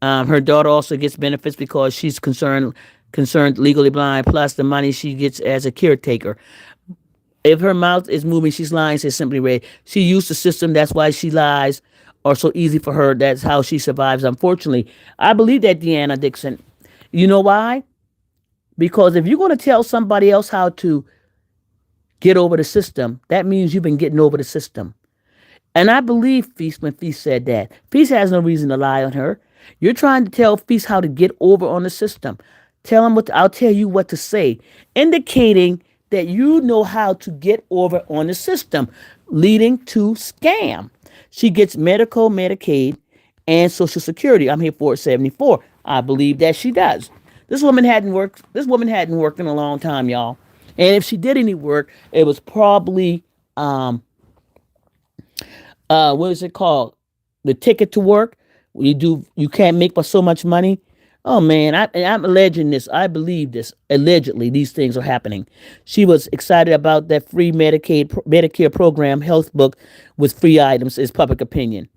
[SPEAKER 1] Her daughter also gets benefits because she's concerned legally blind, plus the money she gets as a caretaker. If her mouth is moving, she's lying, says Simply Red. She used the system, that's why she lies, or so easy for her, that's how she survives. Unfortunately, I believe that, Deanna Dixon. You know why? Because if you're going to tell somebody else how to get over the system, that means you've been getting over the system. And I believe Feast when Feast said that. Feast has no reason to lie on her. You're trying to tell Feast how to get over on the system. Tell him I'll tell you what to say, indicating that you know how to get over on the system, leading to scam. She gets medical, Medicaid, and Social Security. I'm here for 74. I believe that she does. This woman hadn't worked. This woman hadn't worked in a long time, y'all. And if she did any work, it was probably what is it called? The ticket to work. You can't make but so much money. Oh man, I'm alleging this. I believe this. Allegedly, these things are happening. She was excited about that free Medicare program health book with free items. Is public opinion.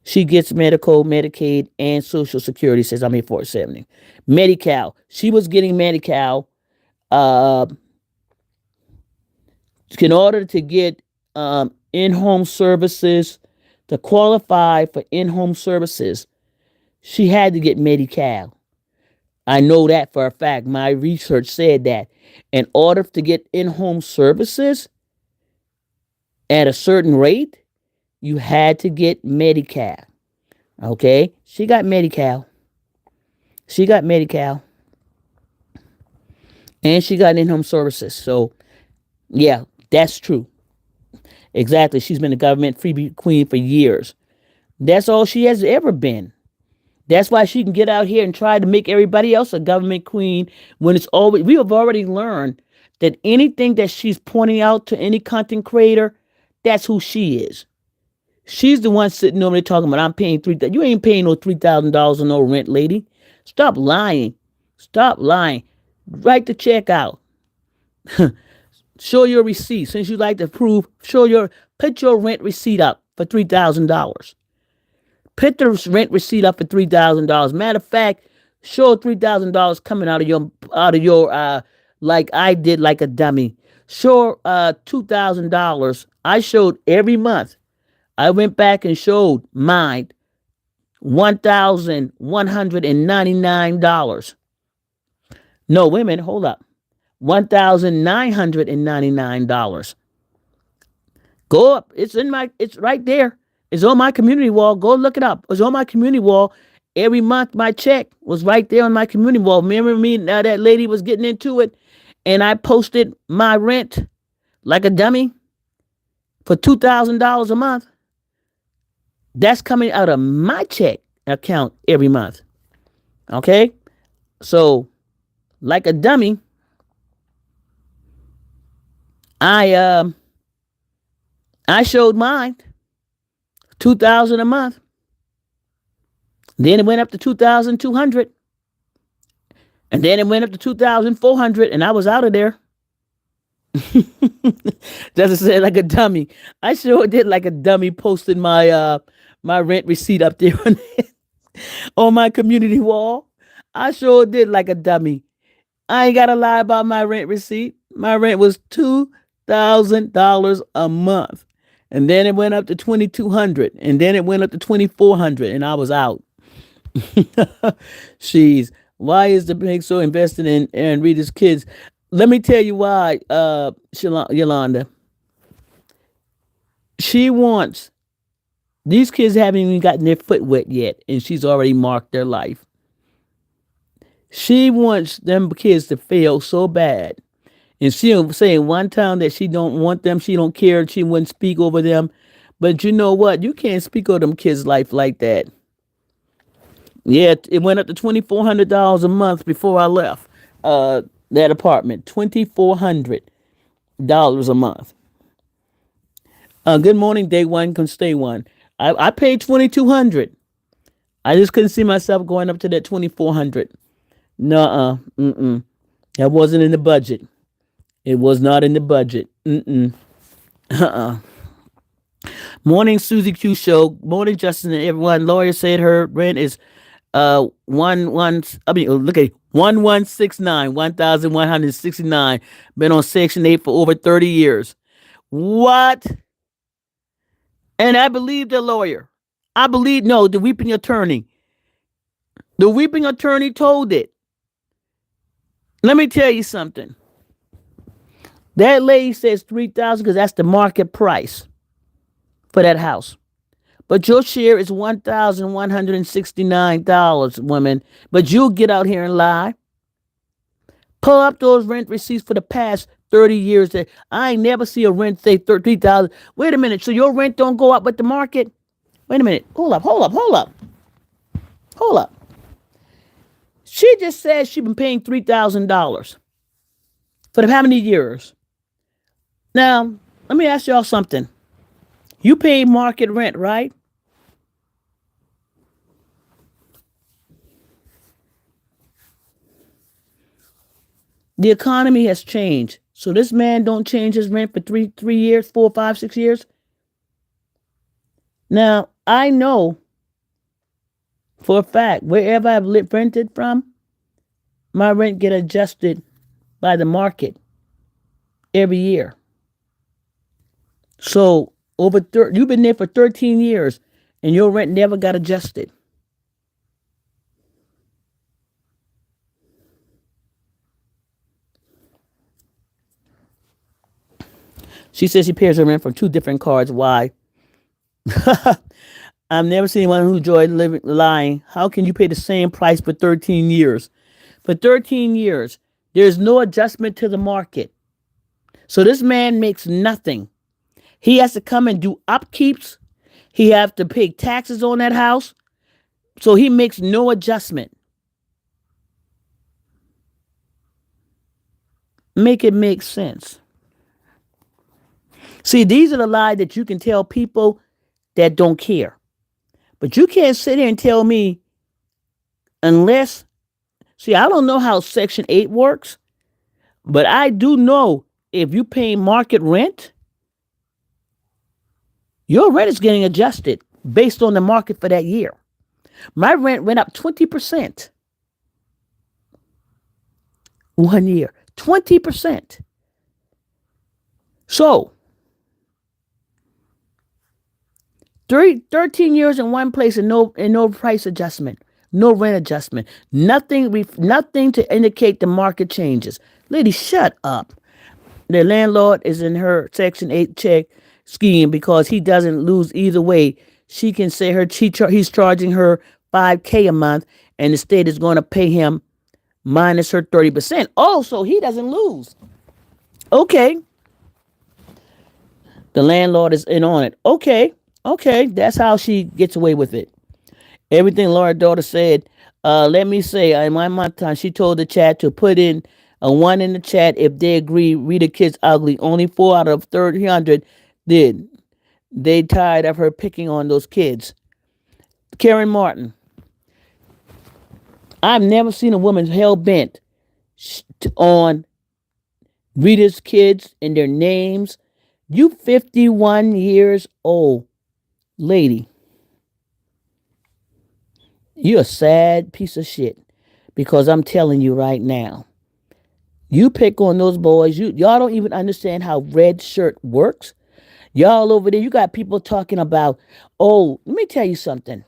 [SPEAKER 1] She gets medical, Medicaid, and Social Security. Says I'm here for 70. Medi-Cal. She was getting Medi-Cal. In order to get in-home services, to qualify for in-home services, she had to get Medi-Cal. I know that for a fact. My research said that. In order to get in-home services at a certain rate, you had to get Medi-Cal. Okay? She got Medi-Cal. She got Medi-Cal. and she got in-home services. So yeah, that's true. Exactly. She's been a government freebie queen for years. That's all she has ever been. That's why she can get out here and try to make everybody else a government queen when it's always, we have already learned that anything that she's pointing out to any content creator, that's who she is. She's the one sitting over there talking about, I'm paying you ain't paying no $3,000 on no rent, lady. Stop lying. Stop lying. Write the check out. Show your receipt. Since you like to prove, put your rent receipt up for $3,000. Put the rent receipt up for $3,000. Matter of fact, show $3,000 coming out of your like I did like a dummy. Show $2,000. I showed every month. I went back and showed mine $1,199. No, wait a minute, hold up. $1,999. Go up. It's right there. It's on my community wall. Go look it up. It's on my community wall. Every month my check was right there on my community wall. Remember me, now that lady was getting into it, and I posted my rent like a dummy for $2,000 a month. That's coming out of my check account every month. Okay? So, like a dummy, I showed mine $2,000 a month. Then it went up to $2,200. And then it went up to $2,400, and I was out of there. Doesn't say like a dummy. I sure did like a dummy, posted my rent receipt up there on my community wall. I sure did like a dummy. I ain't gotta lie about my rent receipt. My rent was $2,000 a month. And then it went up to $2,200. And then it went up to $2,400. And I was out. She's why is the bank so invested in Aaron Reader's kids? Let me tell you why, Yolanda. She wants these kids haven't even gotten their foot wet yet, and she's already marked their life. She wants them kids to fail so bad. And she'll say one time that she don't want them, she don't care, she wouldn't speak over them. But you know what? You can't speak over them kids' life like that. Yeah, it went up to $2,400 a month before I left that apartment. $2,400 a month. Good morning, day one, can stay one. I paid $2,200. I just couldn't see myself going up to that $2,400. Nuh-uh. That wasn't in the budget. It was not in the budget. Uh-uh. Morning, Susie Q show. Morning, Justin and everyone. Lawyer said her rent is look at 1169, 1,169. Been on Section 8 for over 30 years. What? And I believe the lawyer. The weeping attorney. The weeping attorney told it. Let me tell you something. That lady says $3,000 because that's the market price for that house. But your share is $1,169, woman. But you'll get out here and lie. Pull up those rent receipts for the past 30 years. That I ain't never see a rent say $3,000. Wait a minute. So your rent don't go up with the market? Wait a minute. Hold up. She just said she's been paying $3,000 for how many years? Now, let me ask y'all something. You pay market rent, right? The economy has changed. So this man don't change his rent for 3 years, 4, 5, 6 years. Now, I know for a fact, wherever I've rented from, my rent get adjusted by the market every year. So you've been there for 13 years and your rent never got adjusted. She says she pays her rent from 2 different cards. Why? I've never seen anyone who enjoyed lying. How can you pay the same price for 13 years? For 13 years, There's no adjustment to the market. So this man makes nothing. He has to come and do upkeeps. He have to pay taxes on that house. So he makes no adjustment. Make it make sense. See, these are the lies that you can tell people that don't care. But you can't sit here and tell me unless, see, I don't know how Section 8 works, but I do know if you pay market rent, your rent is getting adjusted based on the market for that year. My rent went up 20% 1 year. 20%. So, 13 years in one place and no price adjustment, no rent adjustment, nothing to indicate the market changes. Lady, shut up. The landlord is in her Section 8 check scheme because he doesn't lose either way. She can say he's charging her $5K a month, and the state is going to pay him minus her 30%. Oh, so he doesn't lose. Okay. The landlord is in on it. Okay. That's how she gets away with it. Everything Laura's daughter said, let me say, in my time, she told the chat to put in a 1 in the chat if they agree Rita Kid's ugly. Only 4 out of 300 did. They tired of her picking on those kids. Karen Martin. I've never seen a woman hell bent on Rita's kids and their names. You 51 years old, lady. You're a sad piece of shit. Because I'm telling you right now, you pick on those boys. Y'all don't even understand how red shirt works. Y'all over there, you got people talking about, oh, let me tell you something.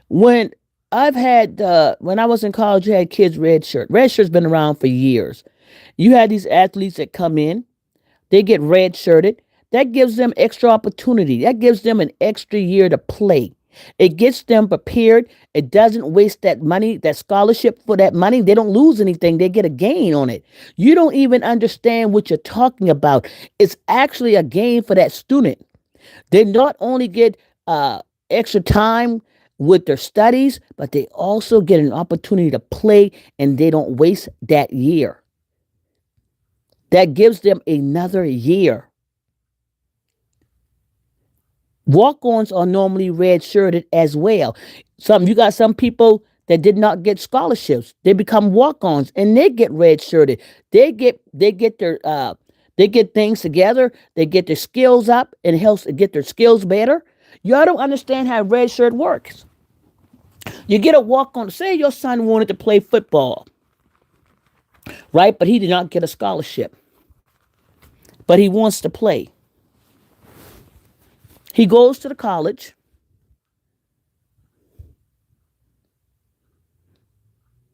[SPEAKER 1] When when I was in college, you had kids red shirt. Red shirt's been around for years. You had these athletes that come in, they get red shirted. That gives them extra opportunity. That gives them an extra year to play. It gets them prepared. It doesn't waste that money, that scholarship for that money. They don't lose anything. They get a gain on it. You don't even understand what you're talking about. It's actually a gain for that student. They not only get extra time with their studies, but they also get an opportunity to play, and they don't waste that year. That gives them another year. Walk-ons are normally red-shirted as well. You got some people that did not get scholarships. They become walk-ons and they get red-shirted. They get things together. They get their skills up and helps get their skills better. Y'all don't understand how red shirt works. You get a walk-on. Say your son wanted to play football, right? But he did not get a scholarship. But he wants to play. He goes to the college.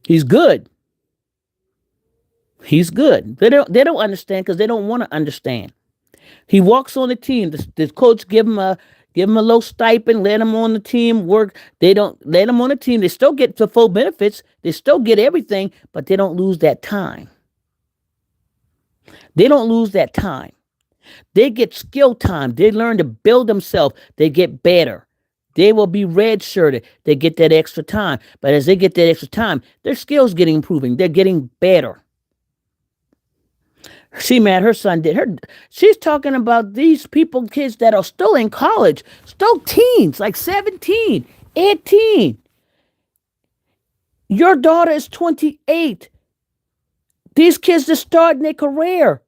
[SPEAKER 1] He's good. He's good. They don't understand because they don't want to understand. He walks on the team. The coach give him a low stipend, let him on the team work. They don't let him on the team. They still get the full benefits. They still get everything, but they don't lose that time. They don't lose that time. They get skill time. They learn to build themselves. They get better. They will be red-shirted. They get that extra time. But as they get that extra time, their skills getting improving. They're getting better. She mad her son did her. She's talking about these kids that are still in college, still teens, like 17, 18. Your daughter is 28. These kids are starting their career.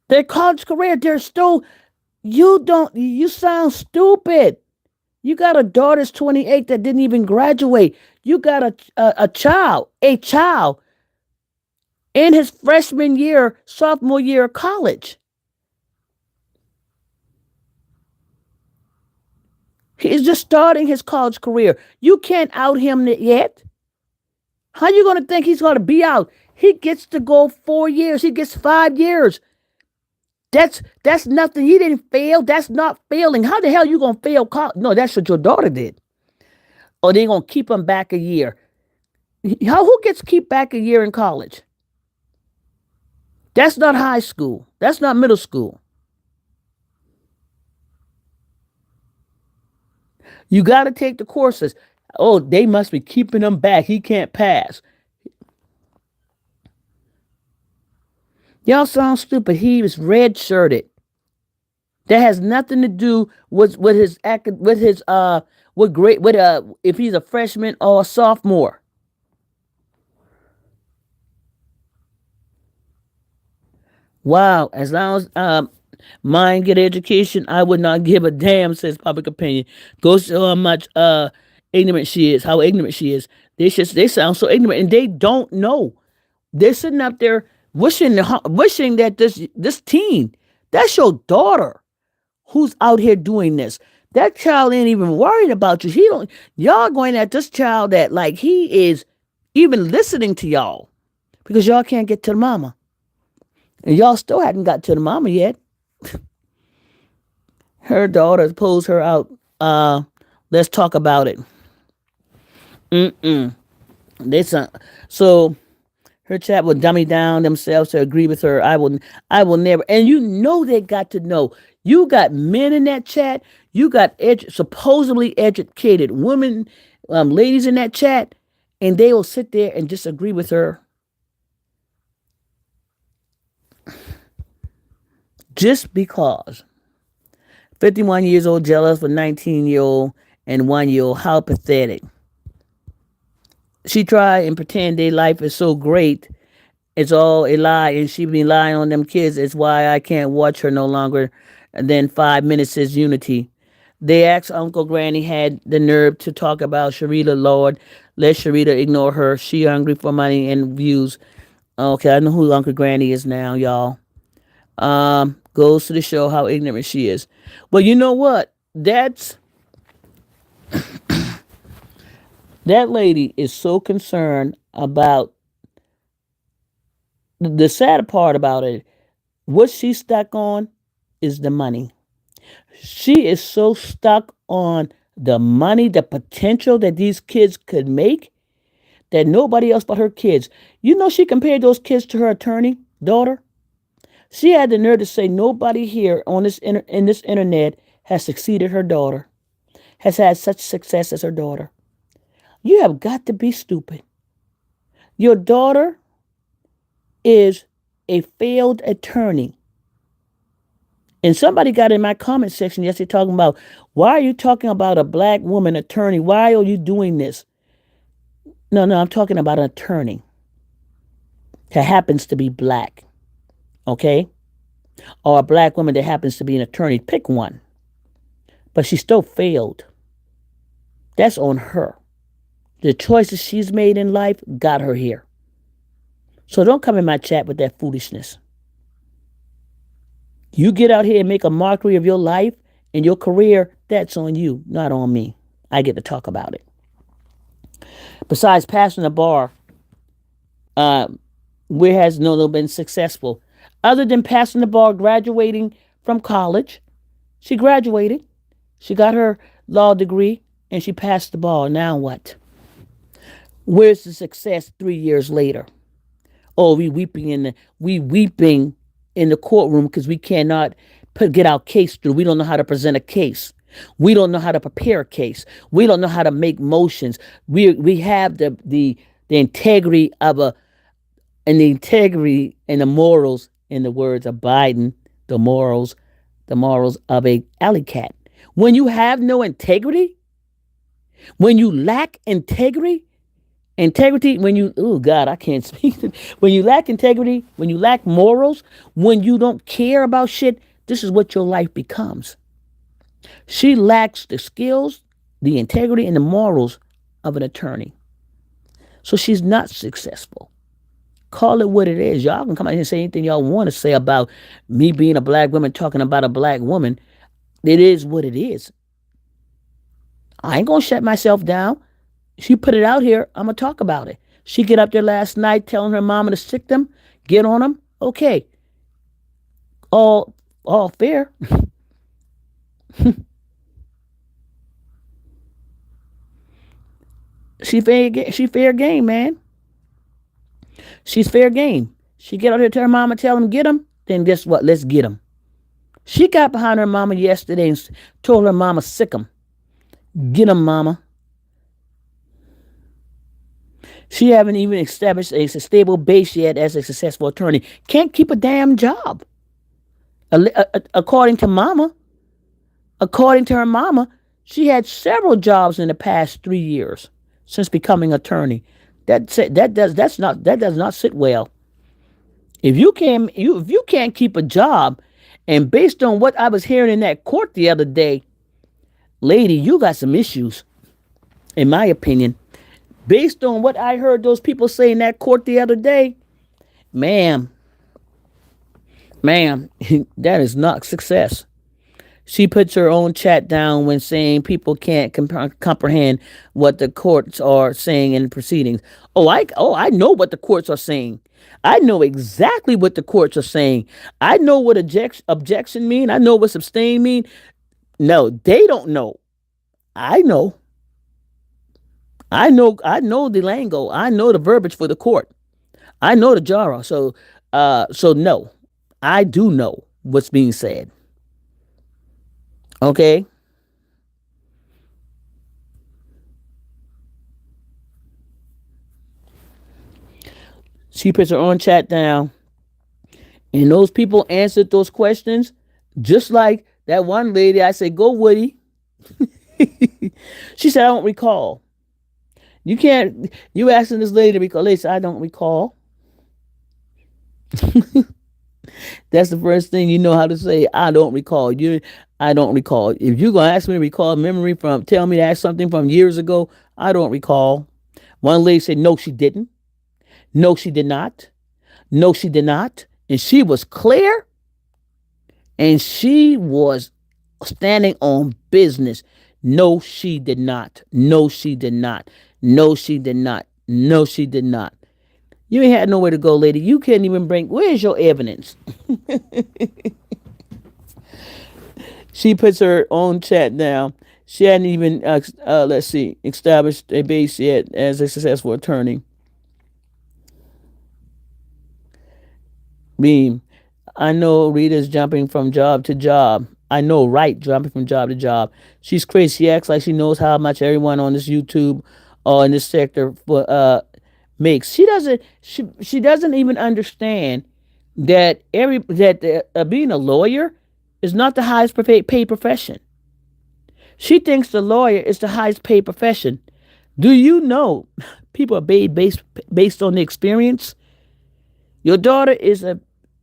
[SPEAKER 1] Their college career, they're still, you sound stupid. You got a daughter that's 28 that didn't even graduate. You got a child in his freshman year, sophomore year of college. He's just starting his college career. You can't out him yet. How you going to think he's going to be out? He gets to go 4 years. He gets 5 years. That's nothing. He didn't fail. That's not failing. How the hell you going to fail college? No, that's what your daughter did. Or they going to keep him back a year. Who gets to keep back a year in college? That's not high school. That's not middle school. You got to take the courses. Oh, they must be keeping him back. He can't pass. Y'all sound stupid. He was red shirted. That has nothing to do with his with his with great with if he's a freshman or a sophomore. Wow, as long as mine get education, I would not give a damn, says public opinion. Go show how much ignorant she is, how ignorant she is. They sound so ignorant and they don't know. They're sitting up there wishing that this teen, that's your daughter who's out here doing this. That child ain't even worried about you. He don't y'all going at this child that like he is even listening to y'all because y'all can't get to the mama. And y'all still hadn't got to the mama yet. Her daughter pulls her out. Let's talk about it. Mm-mm. This so her chat will dummy down themselves to agree with her. I will never. And you know they got to know. You got men in that chat. You got supposedly educated women, ladies in that chat, and they will sit there and disagree with her just because. 51 years old jealous for 19-year-old and 1 year old. How pathetic. She try and pretend their life is so great. It's all a lie, and she be lying on them kids. It's why I can't watch her no longer than 5 minutes, says Unity. They asked Uncle Granny had the nerve to talk about Sharita. Lord, let Sharita ignore her. She hungry for money and views. Okay, I know who Uncle Granny is now, y'all. Goes to the show how ignorant she is. Well, you know what? That lady is so concerned about the sad part about it. What she's stuck on is the money. She is so stuck on the money, the potential that these kids could make that nobody else but her kids. You know, she compared those kids to her attorney daughter. She had the nerve to say nobody here on in this internet has succeeded her daughter, has had such success as her daughter. You have got to be stupid. Your daughter is a failed attorney. And somebody got in my comment section yesterday talking about, why are you talking about a black woman attorney? Why are you doing this? No, I'm talking about an attorney that happens to be black, okay? Or a black woman that happens to be an attorney. Pick one. But she still failed. That's on her. The choices she's made in life got her here. So don't come in my chat with that foolishness. You get out here and make a mockery of your life and your career, that's on you, not on me. I get to talk about it. Besides passing the bar, where has Nono been successful? Other than passing the bar, graduating from college, she graduated. She got her law degree and she passed the bar. Now what? Where's the success 3 years later? Oh, we weeping in the courtroom because we cannot get our case through. We don't know how to present a case. We don't know how to prepare a case. We don't know how to make motions. We have the integrity of the integrity and the morals, in the words of Biden, the morals of a alley cat. When you have no integrity, when you lack integrity, when you, oh God, I can't speak. When you lack integrity, when you lack morals, when you don't care about shit, this is what your life becomes. She lacks the skills, the integrity, and the morals of an attorney. So she's not successful. Call it what it is. Y'all can come out here and say anything y'all want to say about me being a black woman, talking about a black woman. It is what it is. I ain't gonna shut myself down. She put it out here. I'm gonna talk about it. She get up there last night telling her mama to sick them, get on them. Okay, all fair. She fair game, man. She's fair game. She get out here, tell her mama, tell him get him. Then guess what? Let's get him. She got behind her mama yesterday and told her mama sick him. Get him, mama. She haven't even established a stable base yet as a successful attorney. Can't keep a damn job. According to mama, according to her mama, she had several jobs in the past 3 years since becoming attorney. That does not sit well. If you can't keep a job, and based on what I was hearing in that court the other day, lady, you got some issues, in my opinion. Based on what I heard those people say in that court the other day, ma'am, ma'am, that is not success. She puts her own chat down when saying people can't comprehend what the courts are saying in the proceedings. I know what the courts are saying. I know exactly what the courts are saying. I know what objection mean. I know what abstain mean. No, they don't know. I know. I know the lingo. I know the verbiage for the court. I know the genre. So no, I do know what's being said. Okay. She puts her own chat down, and those people answered those questions just like that one lady. I said, "Go, Woody." She said, "I don't recall." You can't. You asking this lady to recall? They said, "I don't recall." That's the first thing you know how to say. I don't recall. I don't recall. If you're gonna ask me to recall memory from, tell me to ask something from years ago. I don't recall. One lady said, "No, she didn't. No, she did not. No, she did not." And she was clear, and she was standing on business. No, she did not. No, she did not. No, she did not. No, she did not. You ain't had nowhere to go, lady. You can't even bring. Where's your evidence? She puts her own chat down. She hadn't even, let's see, established a base yet as a successful attorney. Beam. I know Rita's jumping from job to job. I know, right? Jumping from job to job. She's crazy. She acts like she knows how much everyone on this YouTube or in this sector makes. She doesn't. She doesn't even understand that being a lawyer is not the highest paid profession. She thinks the lawyer is the highest paid profession. Do you know people are paid based on the experience? Your daughter is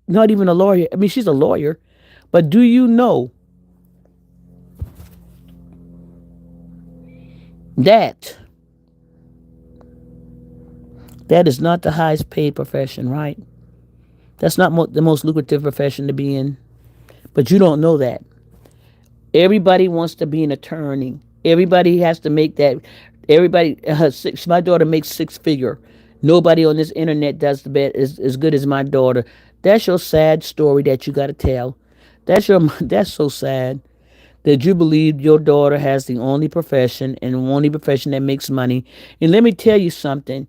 [SPEAKER 1] not even a lawyer. I mean, she's a lawyer, but do you know that that is not the highest paid profession, right? That's not the most lucrative profession to be in. But you don't know that. Everybody wants to be an attorney. Everybody has to make that. Everybody, my daughter makes six figure. Nobody on this internet does the best as good as my daughter. That's your sad story that you got to tell. That's so sad that you believe your daughter has the only profession and the only profession that makes money. And let me tell you something.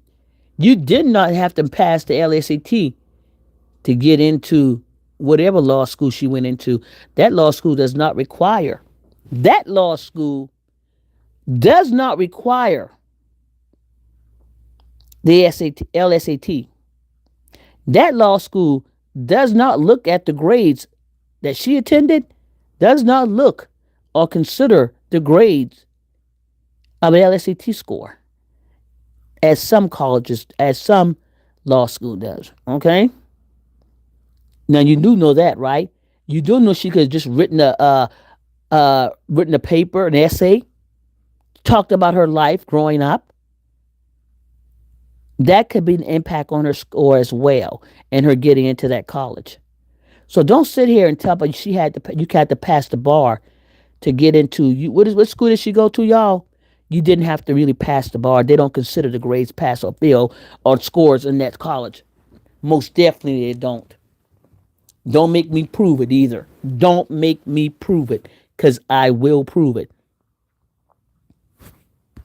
[SPEAKER 1] You did not have to pass the LSAT to get into whatever law school she went into. That law school does not require. That law school does not require the LSAT. That law school does not look at the grades that she attended, does not look or consider the grades of an LSAT score as some colleges, as some law school does. Okay? Now you do know that, right? You do know she could have just written a paper, an essay, talked about her life growing up. That could be an impact on her score as well, and her getting into that college. So don't sit here and tell me you had to pass the bar to get into what school did she go to, y'all? You didn't have to really pass the bar. They don't consider the grades pass or fail or scores in that college. Most definitely they don't. Don't make me prove it either. Don't make me prove it, because I will prove it.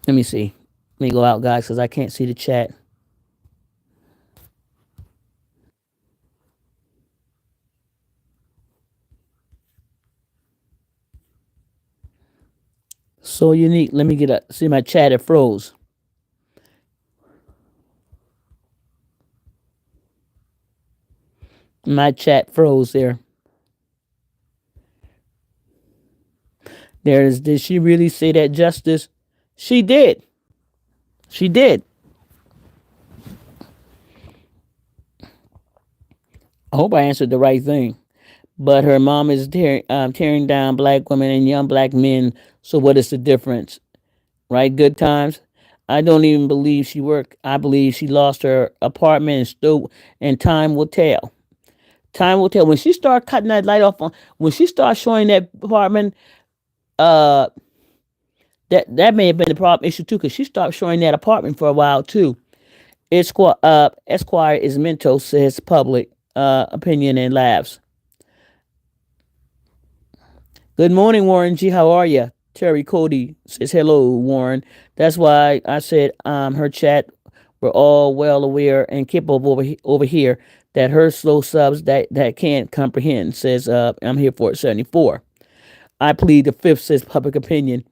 [SPEAKER 1] Let me see. Let me go out, guys, because I can't see the chat. So unique. Let me get a see my chat. It froze. My chat froze there. There is. Did she really say that, Justice? She did. She did. I hope I answered the right thing. But her mom is tearing down black women and young black men. So what is the difference? Right? Good times. I don't even believe she worked. I believe she lost her apartment and still. And time will tell. Time will tell. When she start cutting that light off on, when she starts showing that apartment, uh, that may have been the problem issue too, because she stopped showing that apartment for a while too. Esquire is Mentos says public opinion and laughs. Good morning, Warren G. How are you? Terry Cody says hello, Warren. That's why I said her chat. We're all well aware and capable over here that her slow subs that can't comprehend says I'm here for it 74. I plead the fifth says public opinion.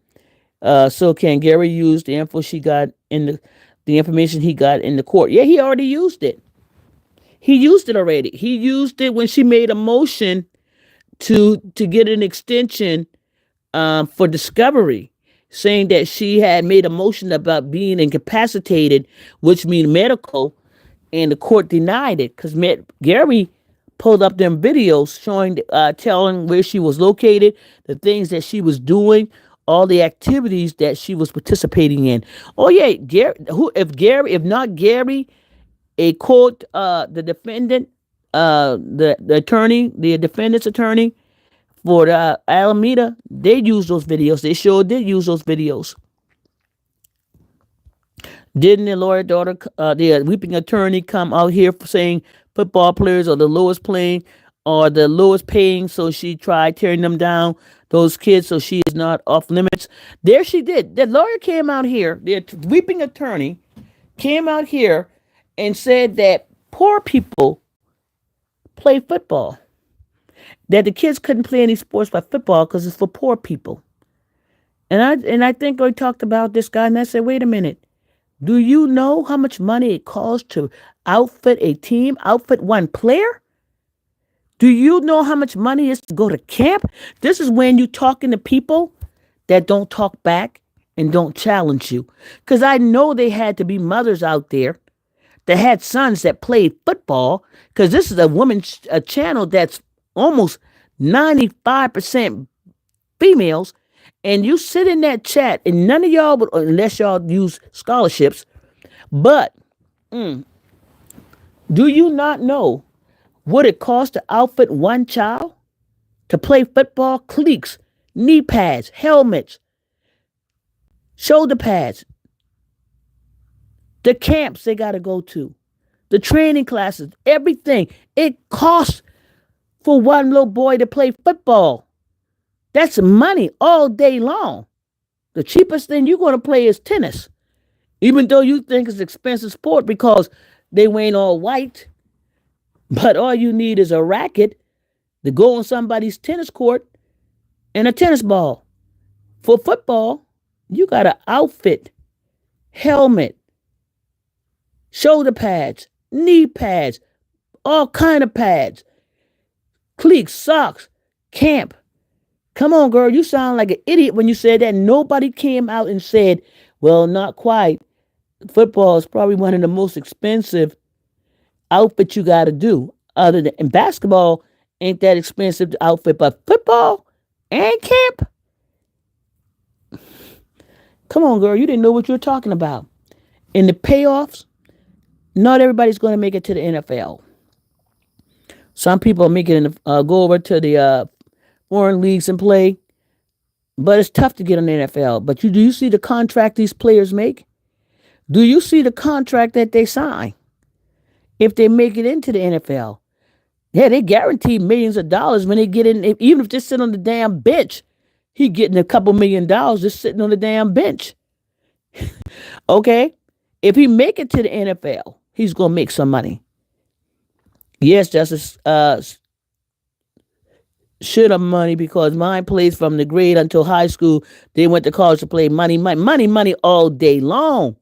[SPEAKER 1] So can Gary use the info she got in the information he got in the court? Yeah, he already used it. He used it already. He used it when she made a motion to get an extension for discovery, saying that she had made a motion about being incapacitated, which means medical, and the court denied it because Gary pulled up them videos showing, telling where she was located, the things that she was doing, all the activities that she was participating in. Oh yeah, Gary. If not Gary, a court, the defendant, the attorney, the defendant's attorney for the Alameda, they used those videos. They sure did use those videos. Didn't the lawyer daughter, the weeping attorney, come out here for saying football players are the lowest playing or the lowest paying? So she tried tearing them down, those kids, so she is not off limits. There she did. The lawyer came out here, the weeping attorney came out here and said that poor people play football, that the kids couldn't play any sports but football because it's for poor people. And I think I talked about this guy and I said, wait a minute. Do you know how much money it costs to outfit a team, outfit one player? Do you know how much money it is to go to camp? This is when you talking to people that don't talk back and don't challenge you. Because I know they had to be mothers out there that had sons that played football. Because this is a woman's a channel that's almost 95% females. And you sit in that chat, and none of y'all, unless y'all use scholarships, but do you not know what it costs to outfit one child to play football? Cleats, knee pads, helmets, shoulder pads, the camps they got to go to, the training classes, everything. It costs for one little boy to play football. That's money all day long. The cheapest thing you're going to play is tennis, even though you think it's an expensive sport because they ain't all white. But all you need is a racket to go on somebody's tennis court and a tennis ball. For football, you got to outfit, helmet, shoulder pads, knee pads, all kind of pads, cleats, socks, camp. Come on, girl, you sound like an idiot when you said that. Nobody came out and said, well, not quite. Football is probably one of the most expensive outfits you got to do. Other than and basketball ain't that expensive to outfit, but football and camp. Come on, girl, you didn't know what you were talking about. And the payoffs, not everybody's going to make it to the NFL. Some people make it go over to the foreign leagues and play, but it's tough to get in the NFL. But do you see the contract these players make? Do you see the contract that they sign if they make it into the NFL? Yeah, they guarantee millions of dollars when they get in. Even if they sit on the damn bench, he getting a couple $1 million just sitting on the damn bench. Okay? If he make it to the NFL, he's gonna make some money. Yes, Justice should have money because mine plays from the grade until high school. They went to college to play money, money, money, money all day long.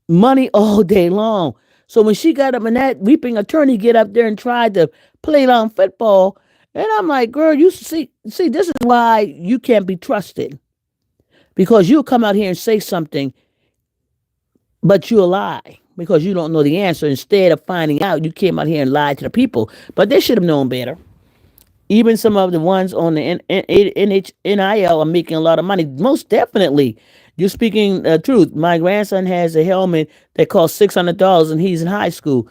[SPEAKER 1] Money all day long. So when she got up and that weeping attorney get up there and tried to play on football, and I'm like, girl, you see, this is why you can't be trusted. Because you'll come out here and say something, but you'll lie because you don't know the answer. Instead of finding out, you came out here and lied to the people. But they should have known better. Even some of the ones on the NIL are making a lot of money. Most definitely. You're speaking truth. My grandson has a helmet that costs $600 and he's in high school.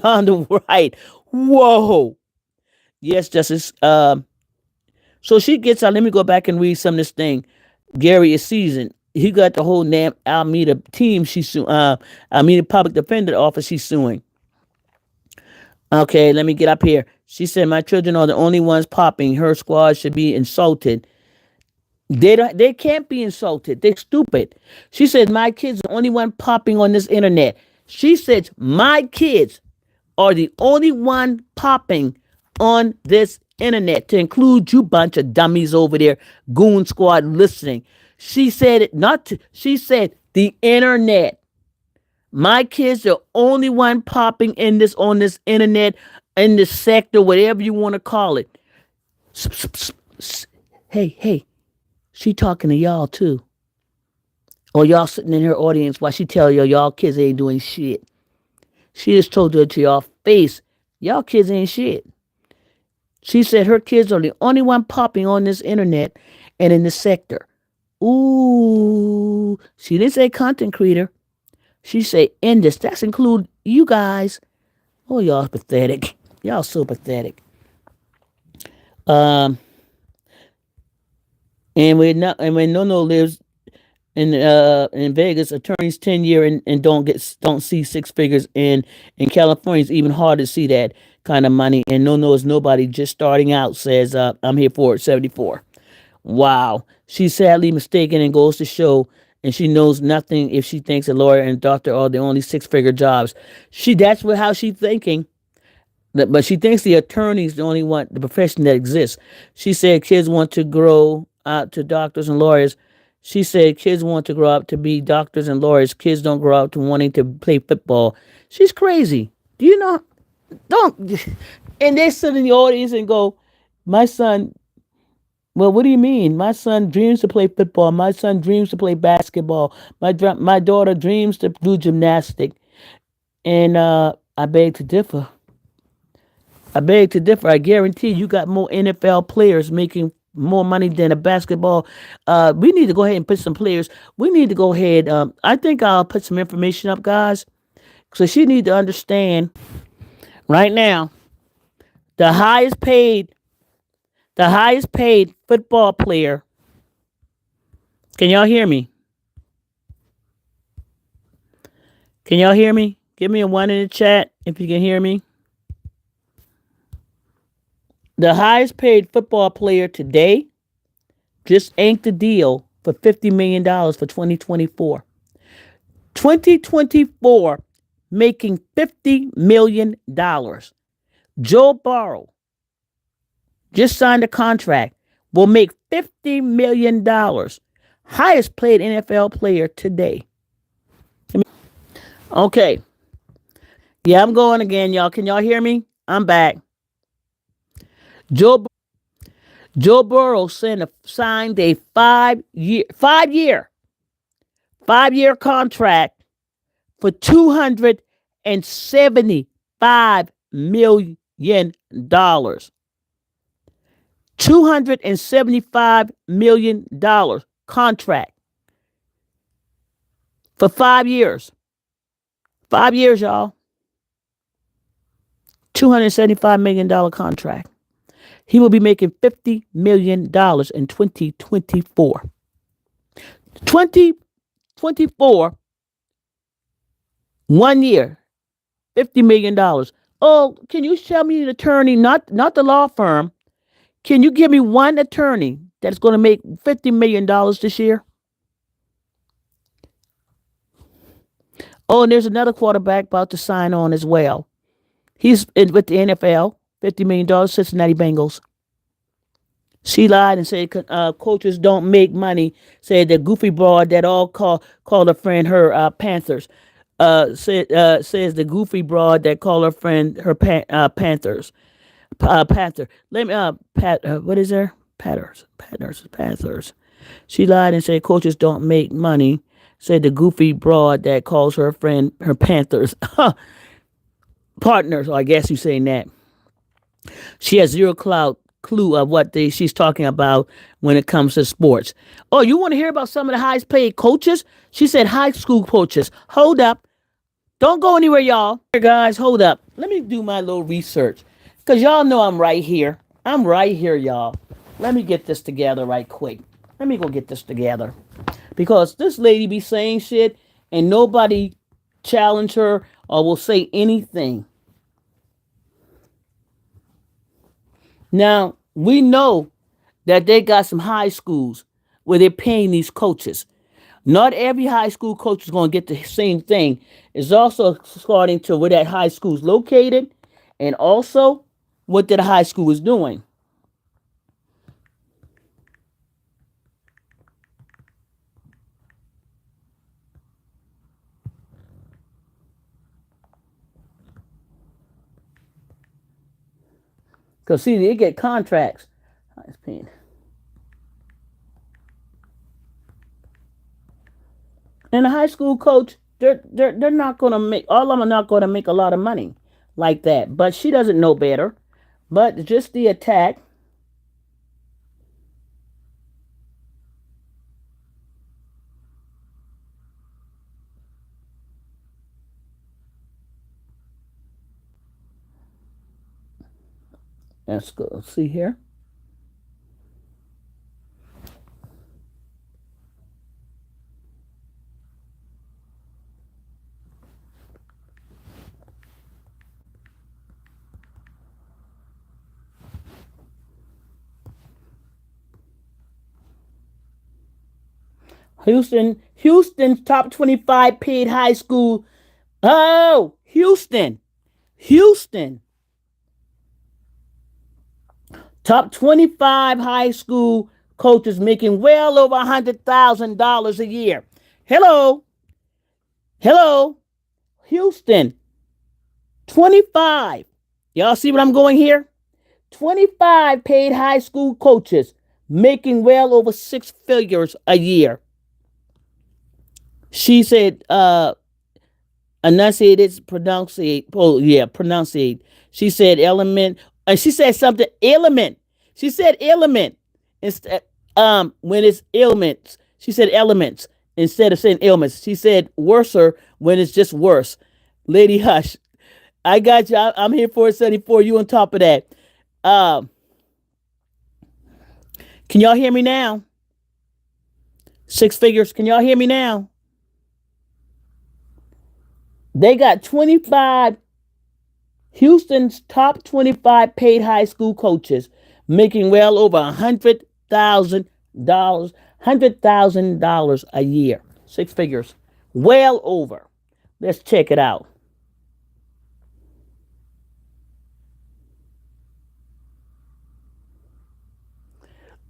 [SPEAKER 1] On the right. Whoa. Yes, Justice. So she gets out. Let me go back and read some of this thing. Gary is seasoned. He got the whole damn Alameda team. She's suing. Alameda Public Defender Office. She's suing. Okay, let me get up here. She said, "My children are the only ones popping. Her squad should be insulted. They don't. They can't be insulted. They're stupid." She said, "My kids are the only one popping on this internet." She said, "My kids are the only one popping on this internet, to include you bunch of dummies over there, goon squad listening." She said it not to, she said the internet. My kids are only one popping in this on this internet, in this sector, whatever you want to call it. Hey, hey, she talking to y'all too. Or y'all sitting in her audience while she tell y'all kids ain't doing shit. She just told her to y'all face, y'all kids ain't shit. She said her kids are the only one popping on this internet and in this sector. Ooh, she didn't say content creator. She said in this. That's include you guys. Oh, y'all pathetic. Y'all so pathetic. Um, and when Nono lives in Vegas, attorneys 10 year and don't see six figures in California. It's even hard to see that kind of money. And Nono is nobody just starting out. Says I'm here for it. 74. Wow. She's sadly mistaken and goes to show, and she knows nothing if she thinks a lawyer and a doctor are the only six-figure jobs. That's how she's thinking. But she thinks the attorney's the only one, the profession that exists. She said kids want to grow out to doctors and lawyers. She said kids want to grow up to be doctors and lawyers. Kids don't grow up to wanting to play football. She's crazy. Do you know? Don't. And they sit in the audience and go, my son, well, what do you mean? My son dreams to play football. My son dreams to play basketball. My daughter dreams to do gymnastics. And I beg to differ. I beg to differ. I guarantee you got more NFL players making more money than a basketball. We need to go ahead and put some players. We need to go ahead. I think I'll put some information up, guys. So she need to understand right now the highest paid, football player. Can y'all hear me? Can y'all hear me? Give me a one in the chat if you can hear me. The highest paid football player today just inked the deal for $50 million for 2024. 2024, making $50 million. Joe Burrow just signed a contract, will make $50 million. Highest paid NFL player today. Okay. Yeah, I'm going again, y'all. Can y'all hear me? I'm back. Joe Burrow signed a five-year contract for $275 million. $275 million contract for 5 years. 5 years, y'all. $275 million contract. He will be making $50 million in 2024. 2024, 1 year, $50 million. Oh, can you tell me an attorney, not the law firm? Can you give me one attorney that's going to make $50 million this year? Oh, and there's another quarterback about to sign on as well. With the NFL, $50 million, Cincinnati Bengals. She lied and said coaches don't make money. Said the goofy broad that all call a friend her Panthers. Says the goofy broad that call her friend her Panthers. Panther. Let me what is there? Panthers. She lied and said coaches don't make money. Said the goofy broad that calls her friend her Panthers. Partners, I guess you're saying that. She has zero clue of what she's talking about when it comes to sports. Oh, you want to hear about some of the highest paid coaches? She said high school coaches. Hold up. Don't go anywhere, y'all. Here, guys, hold up. Let me do my little research. Because y'all know I'm right here. I'm right here, y'all. Let me get this together right quick. Let me go get this together. Because this lady be saying shit and nobody challenge her or will say anything. Now, we know that they got some high schools where they're paying these coaches. Not every high school coach is going to get the same thing. It's also starting to where that high school is located and also what that high school is doing. Because, see, they get contracts. Highest paid. And a high school coach, they're not going to make, all of them are not going to make a lot of money like that. But she doesn't know better. But just the attack. Let's go see here. Houston's top 25 paid high school. Oh, Houston. Top 25 high school coaches making well over $100,000 a year. Hello. Houston. 25. Y'all see what I'm going here? 25 paid high school coaches making well over six figures a year. She said, enunciated, pronunciate. Oh, yeah, pronunciate. She said element. She said something element. She said element. Instead, when it's ailments, she said elements instead of saying ailments. She said worser when it's just worse. Lady, hush. I got you. I'm here for 74. You on top of that. Um, can y'all hear me now? Six figures. Can y'all hear me now? They got 25. Houston's top 25 paid high school coaches making well over $100,000 a year. Six figures. Well over. Let's check it out.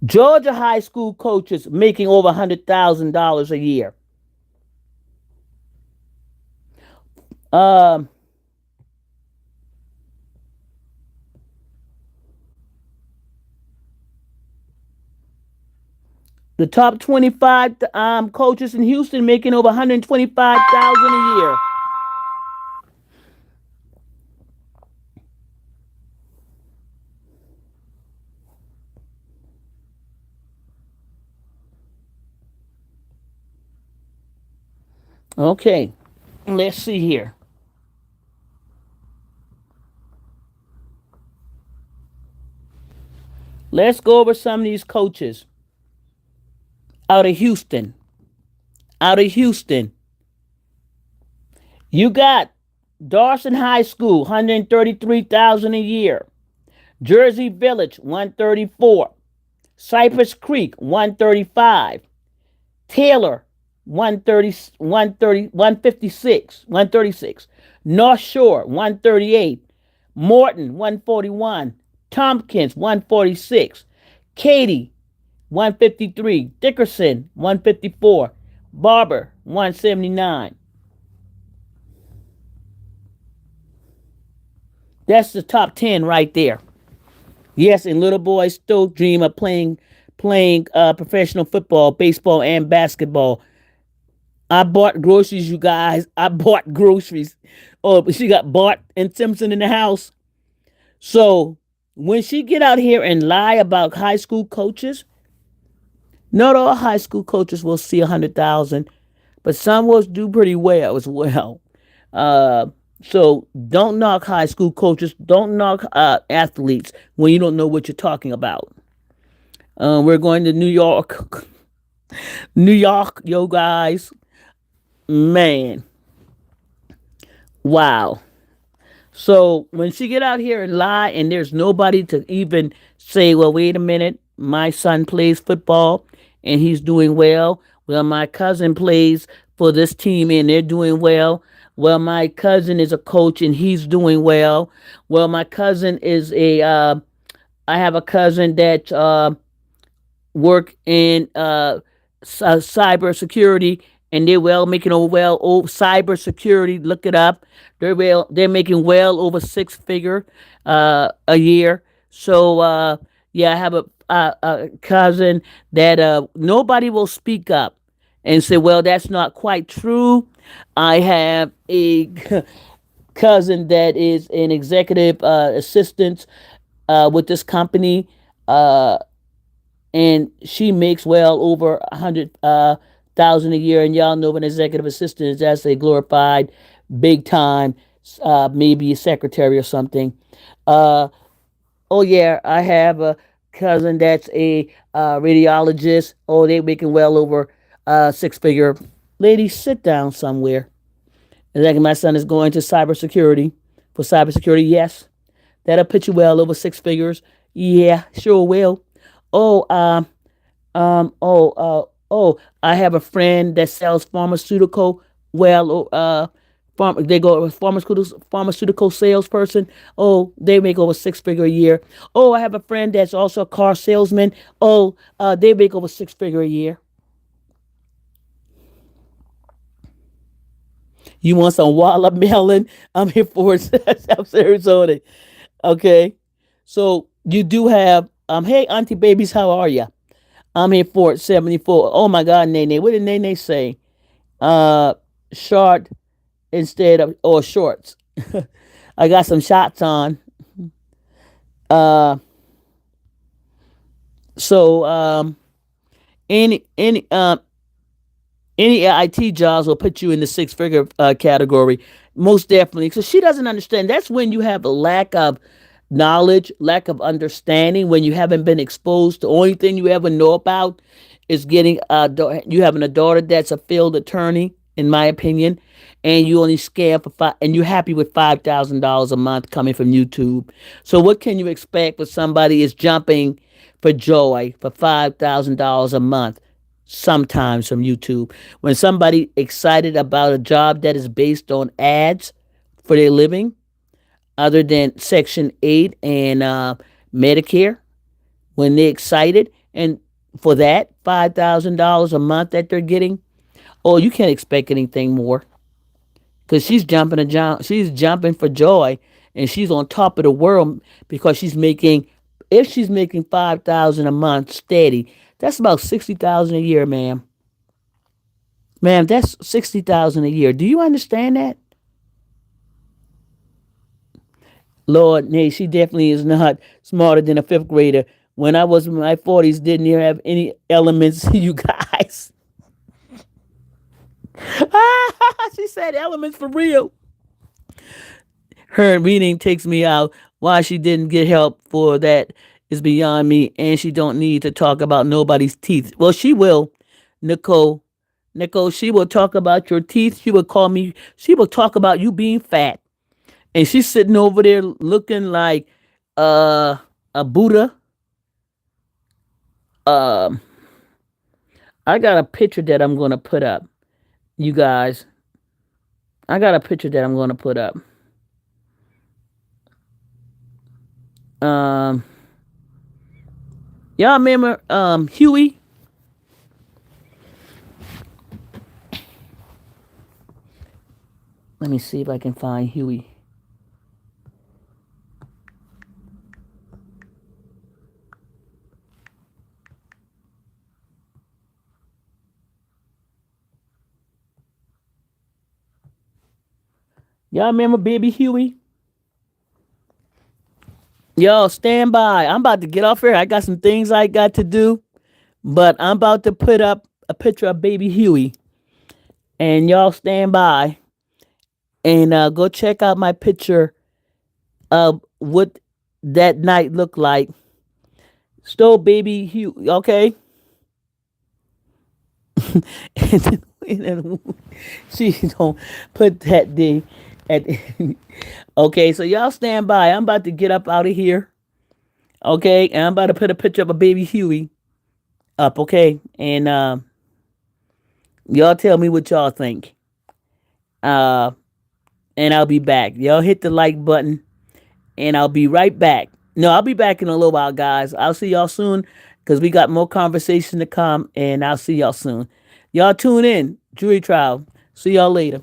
[SPEAKER 1] Georgia high school coaches making over $100,000 a year. Um, the top 25 coaches in Houston making over $125,000 a year. Okay, let's see here. Let's go over some of these coaches out of Houston. Out of Houston. You got Dawson High School, $133,000 a year. Jersey Village, $134,000. Cypress Creek, $135,000. Taylor, 130, 130, 156, 136. North Shore, 138. Morton, 141. Tompkins, 146. Katy, 153. Dickerson, 154. Barber, 179. That's the top 10 right there. Yes, and little boys still dream of playing professional football, baseball, and basketball. I bought groceries, you guys. I bought groceries. Oh, but she got Bart and Simpson in the house. So when she get out here and lie about high school coaches, not all high school coaches will see 100,000, but some will do pretty well as well. Uh, so don't knock high school coaches. Don't knock athletes when you don't know what you're talking about. We're going to New York. New York, yo guys. Man, wow. So when she get out here and lie, and there's nobody to even say, well, wait a minute, my son plays football and he's doing well. Well, my cousin plays for this team and they're doing well. Well, my cousin is a coach and he's doing well. Well, my cousin is I have a cousin that work in cyber security, and they're well making over well over cyber security. Look it up. They're making well over six figure a year. So yeah, I have a cousin that nobody will speak up and say, well, that's not quite true. I have a cousin that is an executive assistant with this company. And she makes well over 100,000 a year. And y'all know an executive assistant is that's a glorified, big time, maybe a secretary or something. Uh, oh yeah, I have a cousin that's a radiologist. Oh, they're making well over six figure. Ladies, sit down somewhere. And like my son is going to cybersecurity for cybersecurity. Yes, that'll put you well over six figures. Yeah, sure will. Oh, I have a friend that sells pharmaceutical. Well, they go a pharmaceutical salesperson. Oh, they make over six figure a year. Oh, I have a friend that's also a car salesman. Oh, they make over six figure a year. You want some watermelon? I'm here for it. South Arizona. Okay. So you do have hey auntie babies, how are you? I'm here for it 74. Oh my god, Nene. What did Nene say? Uh short instead of or shorts. I got some shots on. Uh so any any IT jobs will put you in the six figure category, most definitely. So she doesn't understand. That's when you have a lack of knowledge, lack of understanding, when you haven't been exposed. The only thing you ever know about is getting you having a daughter that's a field attorney, in my opinion, and you only scam for five, and you're happy with $5,000 a month coming from YouTube. So what can you expect when somebody is jumping for joy for $5,000 a month? Sometimes from YouTube. When somebody excited about a job that is based on ads for their living, other than Section 8 and Medicare, when they're excited and for that $5,000 a month that they're getting, oh, you can't expect anything more because she's jumping for joy, and she's on top of the world because she's making. If she's making 5,000 a month steady, that's about 60,000 a year, ma'am. Ma'am, that's 60,000 a year. Do you understand that? Lord, nay, she definitely is not smarter than a fifth grader. When I was in my 40s, didn't even have any elements, you guys. She said elements for real. Her reading takes me out. Why she didn't get help for that is beyond me, and she don't need to talk about nobody's teeth. Well, she will, Nicole. Nicole, she will talk about your teeth. She will call me. She will talk about you being fat, and she's sitting over there looking like uh, a Buddha. Um, I got a picture that I'm gonna put up. You guys, I got a picture that I'm going to put up. Um, y'all remember Huey? Let me see if I can find Huey. Y'all remember Baby Huey? Yo, stand by. I'm about to get off here. I got some things I got to do, but I'm about to put up a picture of Baby Huey, and y'all stand by and go check out my picture of what that night looked like. Stole Baby Huey, okay? And then she don't put that thing at. Okay, so y'all stand by. I'm about to get up out of here. Okay, and I'm about to put a picture of a Baby Huey up. Okay, and y'all tell me what y'all think. Uh, and I'll be back. Y'all hit the like button, and I'll be right back. No, I'll be back in a little while, guys. I'll see y'all soon because we got more conversation to come, and I'll see y'all soon. Y'all tune in, Jury Trial. See y'all later.